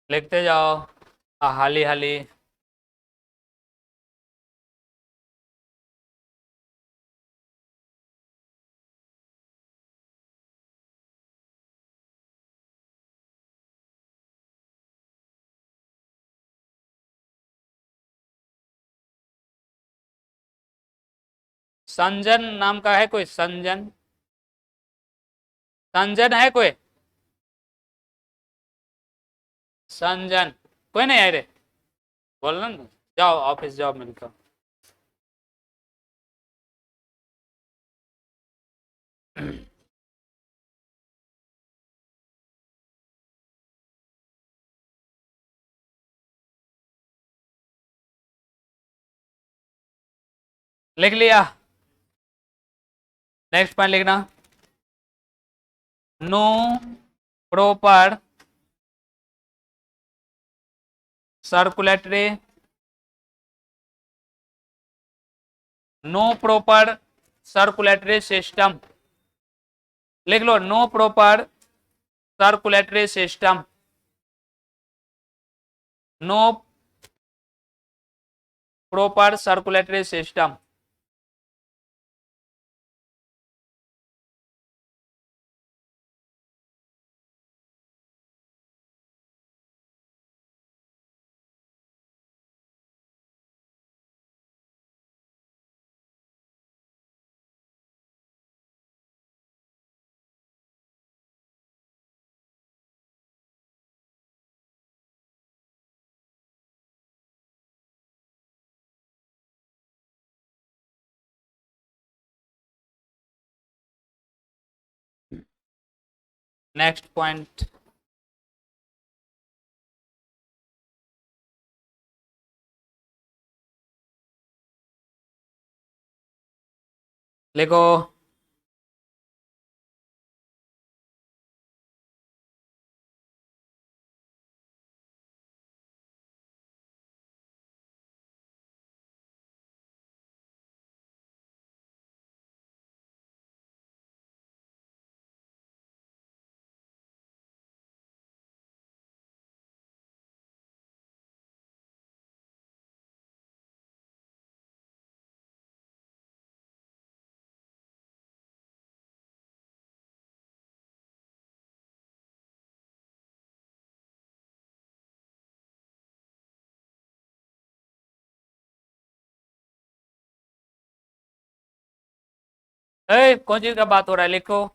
लिखते जाओ हाली हाली। संजन नाम का है कोई? संजन, संजन है कोई? संजन कोई नहीं है रे, बोलना ना। जाओ ऑफिस जाओ मिलकर। लिख लिया। नेक्स्ट पॉइंट लिखना, no proper circulatory, no proper circulatory system लिख लो, no proper circulatory system, no proper circulatory system. Next point, लिखो, कौन चीज का बात हो रहा है, लिखो।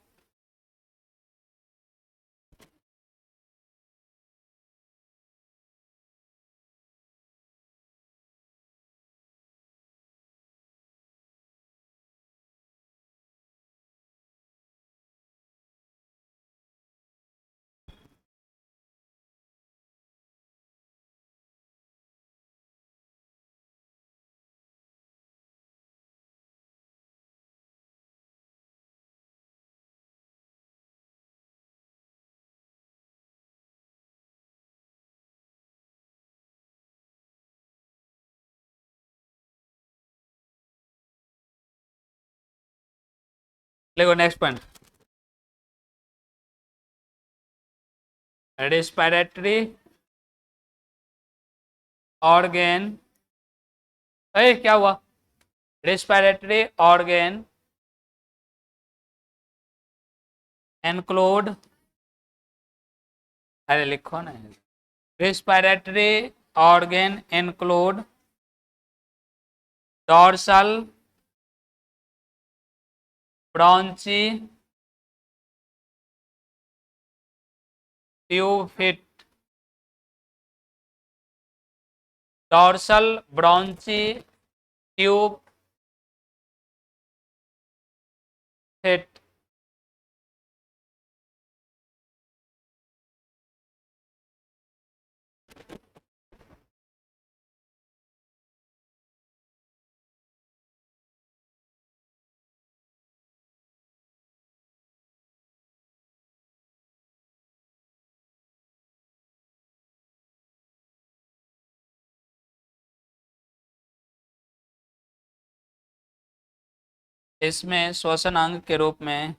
लिखो नेक्स्ट पॉइंट, रेस्पिरेटरी ऑर्गेन, क्या हुआ, रेस्पिरेटरी ऑर्गेन इंक्लूड, अरे लिखो ना, respiratory organ include dorsal bronchi tube fit, dorsal bronchi tube fit. इसमें श्वसन अंग के रूप में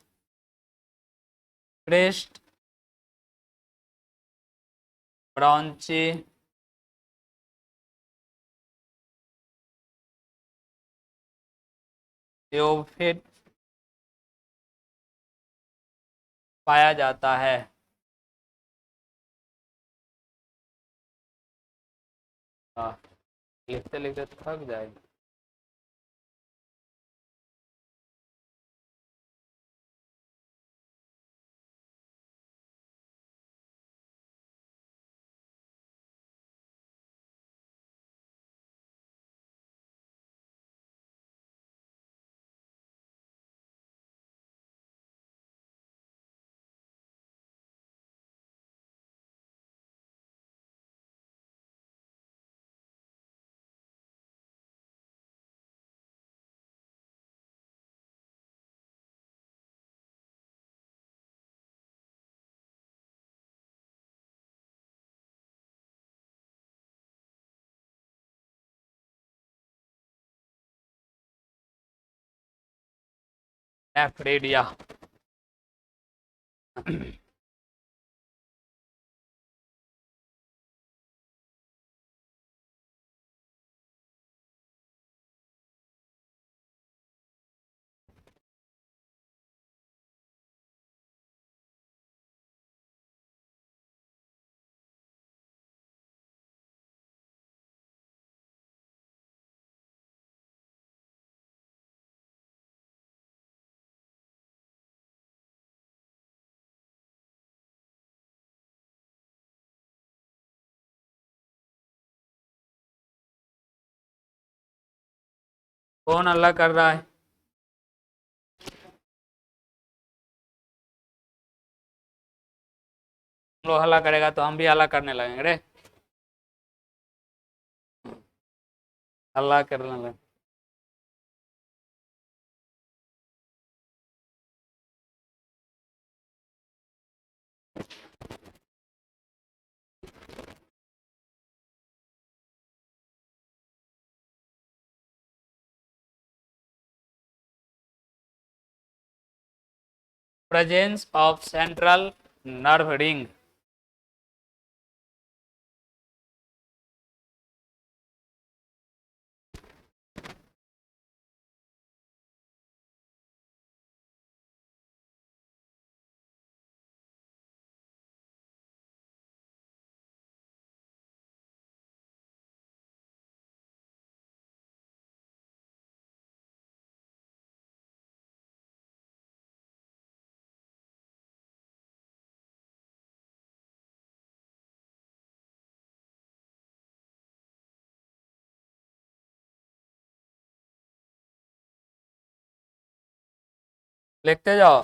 क्रेस्ट ब्रॉन्ची ट्यूब फिट पाया जाता है। हाँ, लिखते लिखते थक जाएगी। नेफ्रेडिया, कौन हल्ला कर रहा है? तुम लोग हल्ला करेगा तो हम भी हल्ला करने लगेंगे रे। हल्ला करने लगे। Presence of central nerve ring. लिखते जाओ।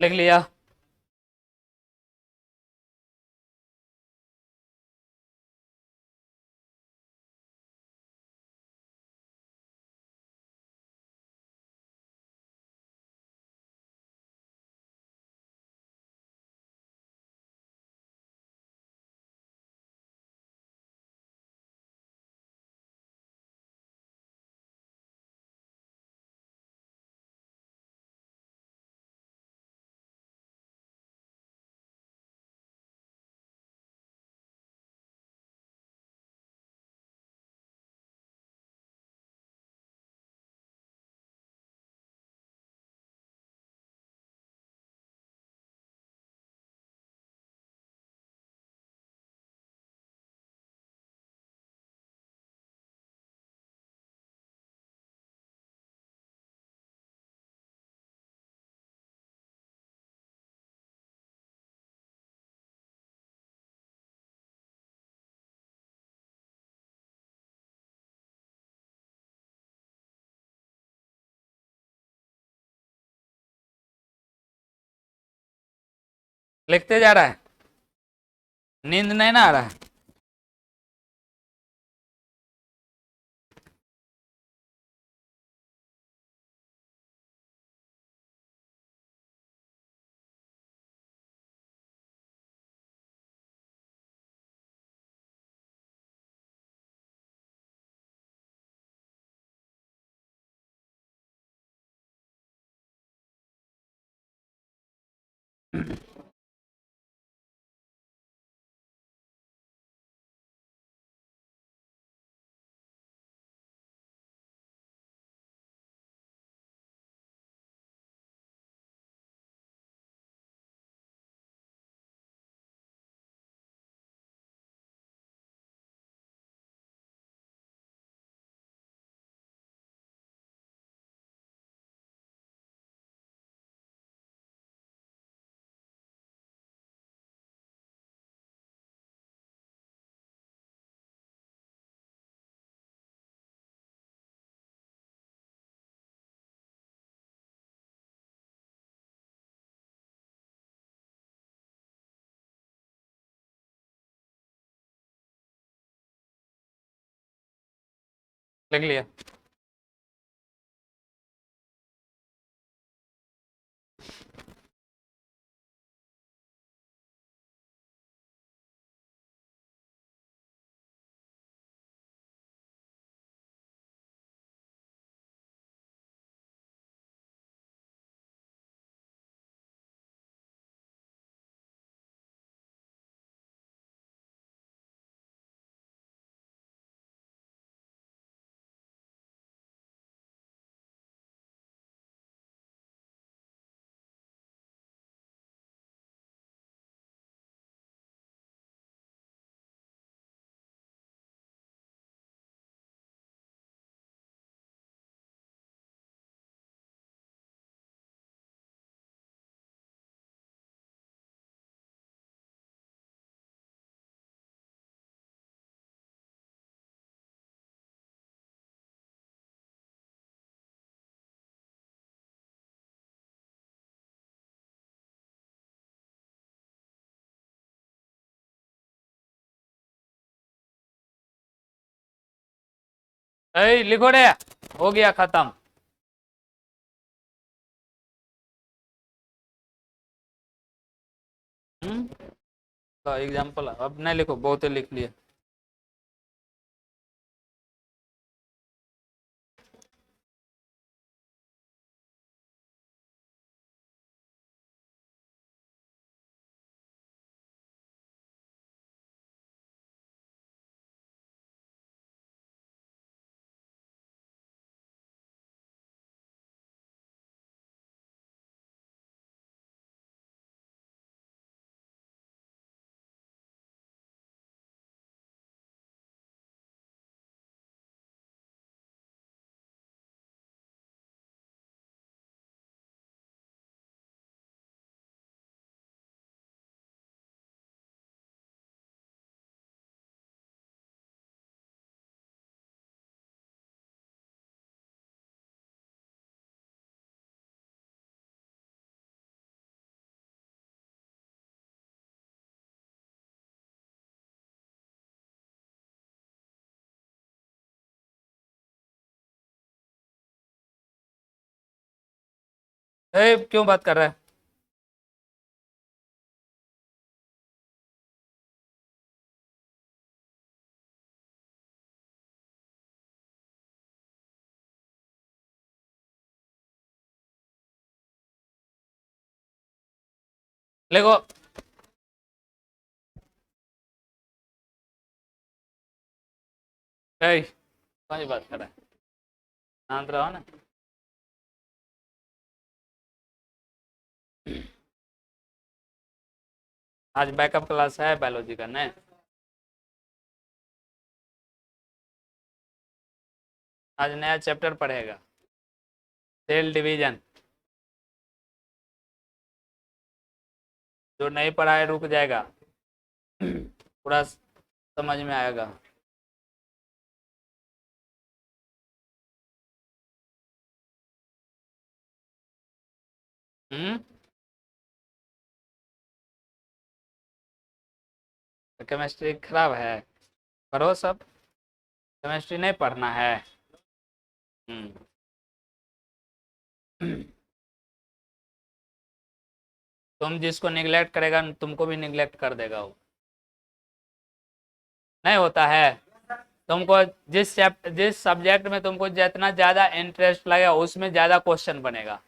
लिख लिया। लिखते जा रहा है। नींद नहीं ना आ रहा है? लिख लिया। लिखो रे, हो गया खत्म। एग्जाम्पल अब नहीं लिखो, बहुत लिख लिए। क्यों बात कर रहा है? लिखो। कौन बात कर रहा है? शांत रहो ना। आज बैकअप क्लास है बायोलॉजी का, नहीं? आज नया चैप्टर पढ़ेगा, सेल डिवीजन। जो नहीं पढ़ा है रुक जाएगा, पूरा समझ में आएगा। हम्म। केमिस्ट्री खराब है? पढ़ो सब। केमिस्ट्री नहीं पढ़ना है? हम्म। तुम जिसको निगलेक्ट करेगा तुमको भी निगलेक्ट कर देगा वो। नहीं होता है? तुमको जिस सब्जेक्ट में तुमको जितना ज्यादा इंटरेस्ट लगेगा उसमें ज्यादा क्वेश्चन बनेगा,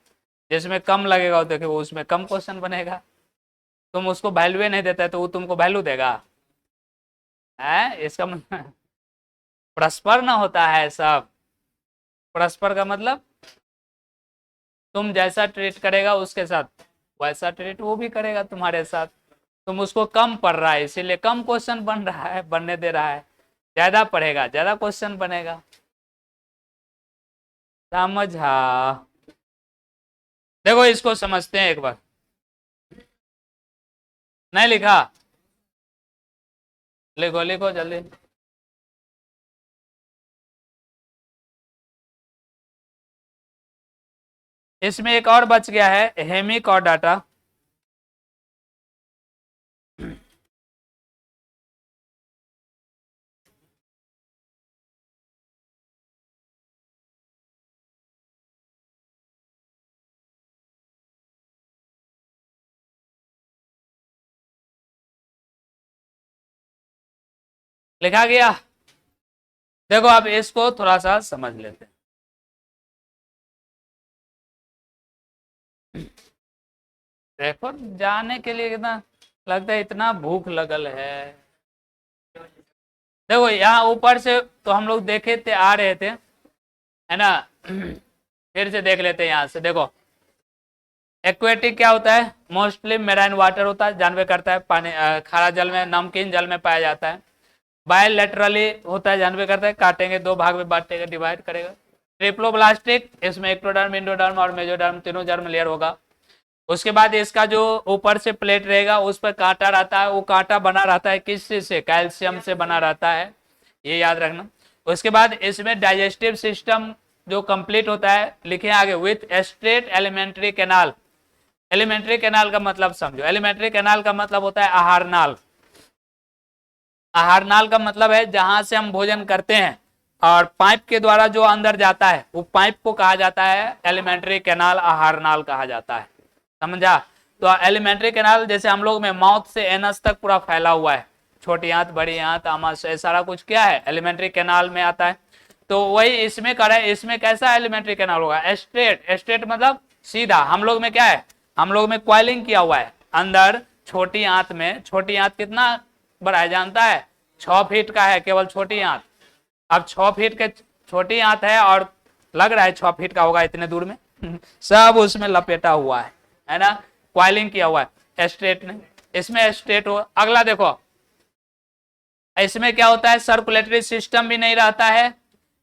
जिसमें कम लगेगा देखो उसमें कम क्वेश्चन बनेगा। तुम उसको वैल्यू नहीं देता है तो वो तुमको वैल्यू देगा? है इसका मतलब परस्पर ना होता है सब। परस्पर का मतलब तुम जैसा ट्रीट करेगा उसके साथ वैसा ट्रीट वो भी करेगा तुम्हारे साथ। तुम उसको कम पढ़ रहा है इसीलिए कम क्वेश्चन बन रहा है, बनने दे रहा है। ज्यादा पढ़ेगा ज्यादा क्वेश्चन बनेगा। समझा? देखो इसको समझते हैं एक बार। नहीं लिखा? लिखो लिखो जल्दी। इसमें एक और बच गया है, हेमिक और डाटा। लिखा गया? देखो अब इसको थोड़ा सा समझ लेते हैं। देखो जाने के लिए कितना लगता है, इतना भूख लगल है। देखो यहाँ ऊपर से तो हम लोग देखे थे, आ रहे थे, है ना। फिर से देख लेते हैं यहाँ से। देखो एक्वेटिक क्या होता है? मोस्टली मेराइन वाटर होता है, जानवे करता है, पानी खारा जल में, नमकीन जल में पाया जाता है। बायोलेटरली होता है, जानवे करता है, काटेंगे दो भाग में बांटेगा, डिवाइड करेगा। ट्रिप्लोब्लास्टिक, इसमें एक्टोडर्म, इंडोडर्म और मेजोडर्म तीनों जर्म लेयर होगा। उसके बाद इसका जो ऊपर से प्लेट रहेगा उस पर कांटा रहता है, वो कांटा बना रहता है किस चीज से? कैल्शियम से बना रहता है, ये याद रखना। उसके बाद इसमें डाइजेस्टिव सिस्टम जो कंप्लीट होता है, लिखे आगे, with straight alimentary canal. Alimentary canal का मतलब समझो। एलिमेंट्री कैनाल का मतलब होता है आहार नाल। आहार नाल का मतलब है जहां से हम भोजन करते हैं और पाइप के द्वारा जो अंदर जाता है, वो पाइप को कहा जाता है एलिमेंट्री कैनाल, आहार नाल कहा जाता है। समझा? तो एलिमेंट्री कैनाल जैसे हम लोग में माउथ से एनस तक पूरा फैला हुआ है, छोटी आंत, बड़ी आंत, आमाशय, सारा कुछ क्या है? एलिमेंट्री कैनाल में आता है। तो वही इसमें करे, इसमें कैसा एलिमेंट्री कैनाल होगा? स्ट्रेट। स्ट्रेट मतलब सीधा। हम लोग में क्या है? हम लोग में क्वाइलिंग किया हुआ है अंदर छोटी आंत में। छोटी आंत कितना बड़ा है जानता है? 6 फीट का है केवल छोटी आंत। अब 6 फीट के छोटी आंत है और लग रहा है 6 फीट का होगा इतने दूर में। सब उसमें लपेटा हुआ है ना, क्वाइलिंग किया हुआ है। स्ट्रेट नहीं, इसमें स्ट्रेट हो। अगला देखो, इसमें क्या होता है? सर्कुलेटरी सिस्टम भी नहीं रहता है,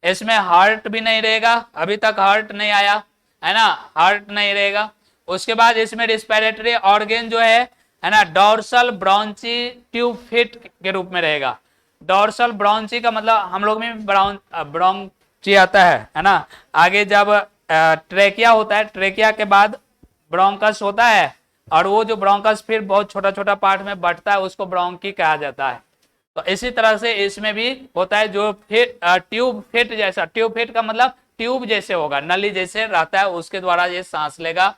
इसमें हार्ट भी नहीं रहेगा, अभी तक हार्ट नहीं आया, है ना, हार्ट नहीं रहेगा। उसके बाद इसमें रिस्पिरेटरी ऑर्गन जो है ना, डोर्सल ब्रॉन्ची ट्यूब फिट के रूप में रहेगा। डोर्सल ब्रॉन्ची का मतलब हम लोग में ब्रॉन्ची आता है ना। आगे जब ट्रेकिया होता है, ट्रेकिया के बाद ब्रोंकस होता है, और वो जो ब्रोंकस फिर बहुत छोटा छोटा पार्ट में बढ़ता है, उसको ब्रोंकी कहा जाता है। तो इसी तरह से इसमें भी होता है, जो फिट ट्यूब फिट जैसा, ट्यूब फिट का मतलब ट्यूब जैसे होगा, नली जैसे रहता है, उसके द्वारा ये सांस लेगा।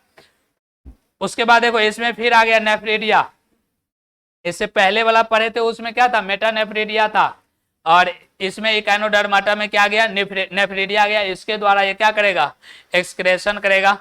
उसके बाद देखो इसमें फिर आ गया नेफ्रिडिया। इससे पहले वाला पढ़े थे उसमें क्या था? मेटानेफ्रिडिया था। और इसमें इकाइनोडर्माटा में क्या गया? नेफ्रिडिया गया। इसके द्वारा ये क्या करेगा? एक्सक्रेशन करेगा।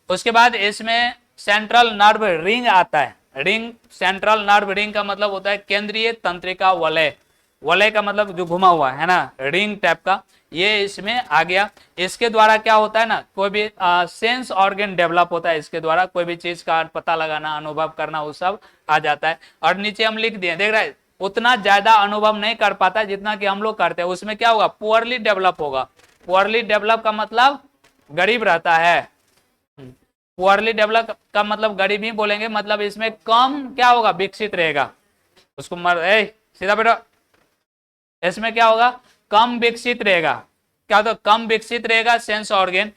उसके बाद इसमें सेंट्रल नर्व रिंग आता है। रिंग, सेंट्रल नर्व रिंग का मतलब होता है केंद्रीय तंत्रिका वलय। वलय का मतलब जो घुमा हुआ है ना, रिंग टाइप का, ये इसमें आ गया। इसके द्वारा क्या होता है ना, कोई भी सेंस ऑर्गन डेवलप होता है, इसके द्वारा कोई भी चीज का पता लगाना, अनुभव करना, वो सब आ जाता है। और नीचे हम लिख दिए, देख रहे हैं, उतना ज्यादा अनुभव नहीं कर पाता जितना कि हम लोग करते हैं। उसमें क्या होगा? पुअरली डेवलप होगा। पुअरली डेवलप का मतलब गरीब रहता है। पुअरली डेवलप का मतलब गरीब ही बोलेंगे, मतलब इसमें कम क्या होगा? विकसित रहेगा। उसको सीधा बेटा, इसमें क्या होगा? कम विकसित रहेगा। क्या तो कम विकसित रहेगा सेंस ऑर्गन।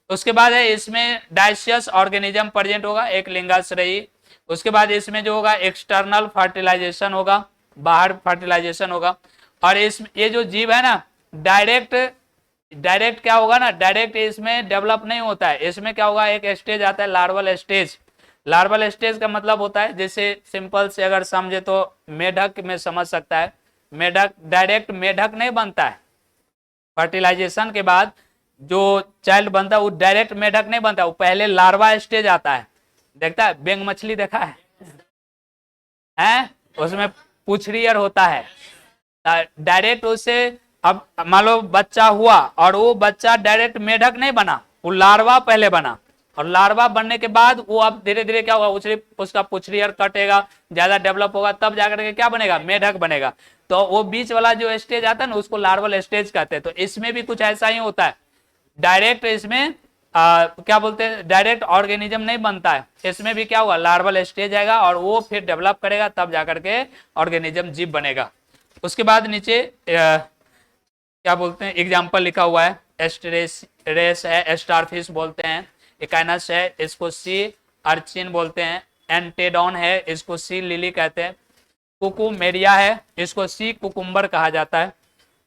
उसके बाद है इसमें डाइशियस ऑर्गेनिज्म प्रेजेंट होगा, एक लिंगाश्रयी। उसके बाद इसमें जो होगा एक्सटर्नल फर्टिलाइजेशन होगा, बाहर फर्टिलाइजेशन होगा। और इस ये जो जीव है ना, डायरेक्ट क्या होगा ना, डायरेक्ट इसमें डेवलप नहीं होता है। इसमें क्या होगा? एक स्टेज आता है लार्वल स्टेज। लार्वल स्टेज का मतलब होता है, जैसे सिंपल से अगर समझे तो मेढक में समझ सकता है। मेढक डायरेक्ट मेढक नहीं बनता है। फर्टिलाइजेशन के बाद जो चाइल्ड बनता है वो डायरेक्ट मेढक नहीं बनता, वो पहले लार्वा स्टेज आता है। देखता है बेंग मछली देखा है? है, उसमें पूछरियर होता है। डायरेक्ट उससे, अब मान लो बच्चा हुआ और वो बच्चा डायरेक्ट मेढक नहीं बना, वो लार्वा पहले बना, और लार्वा बनने के बाद वो अब धीरे धीरे क्या होगा, उसका पूछरियर कटेगा, ज्यादा डेवलप होगा, तब जाकर के क्या बनेगा, मेढक बनेगा। तो वो बीच वाला जो स्टेज आता है ना, उसको लार्वल स्टेज कहते हैं। तो इसमें भी कुछ ऐसा ही होता है, डायरेक्ट इसमें क्या बोलते हैं, डायरेक्ट ऑर्गेनिज्म नहीं बनता है, इसमें भी क्या होगा, लार्वल स्टेज आएगा और वो फिर डेवलप करेगा, तब जाकर के ऑर्गेनिज्म जीव बनेगा। उसके बाद नीचे क्या बोलते हैं, एग्जाम्पल लिखा हुआ है, एस्टरेस रेस है, स्टारफिश बोलते हैं, इकाइनस है, इसको सी अर्चिन बोलते हैं, एंटेडॉन है, इसको सी लिली कहते हैं, कुकुमेरिया है, इसको सी कुकुम्बर कहा जाता है।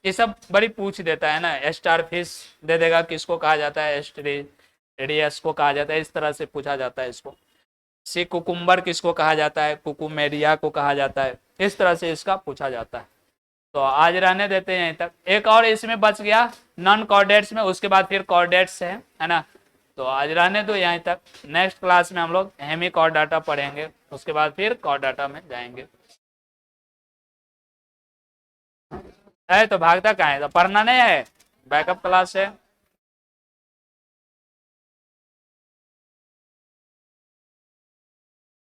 ये सब बड़ी पूछ देता है ना, स्टारफिश दे देगा किसको कहा जाता है, एस्टेरियस को कहा जाता है, इस तरह से पूछा जाता है इसको। सी कुकुम्बर किसको कहा जाता है, कुकुमेरिया को कहा जाता है, इस तरह से इसका पूछा जाता है। तो आज रहने देते हैं यहीं तक। एक और इसमें बच गया नॉन कॉर्डेट्स में, उसके बाद फिर कॉर्डेट्स है ना। तो आज रहने दो यहीं तक, नेक्स्ट क्लास में हम लोग हेमिकॉर्डाटा पढ़ेंगे, उसके बाद फिर कॉर्डाटा में जाएंगे। है तो भागता कहाँ है, तो पढ़ना नहीं है, बैकअप क्लास है।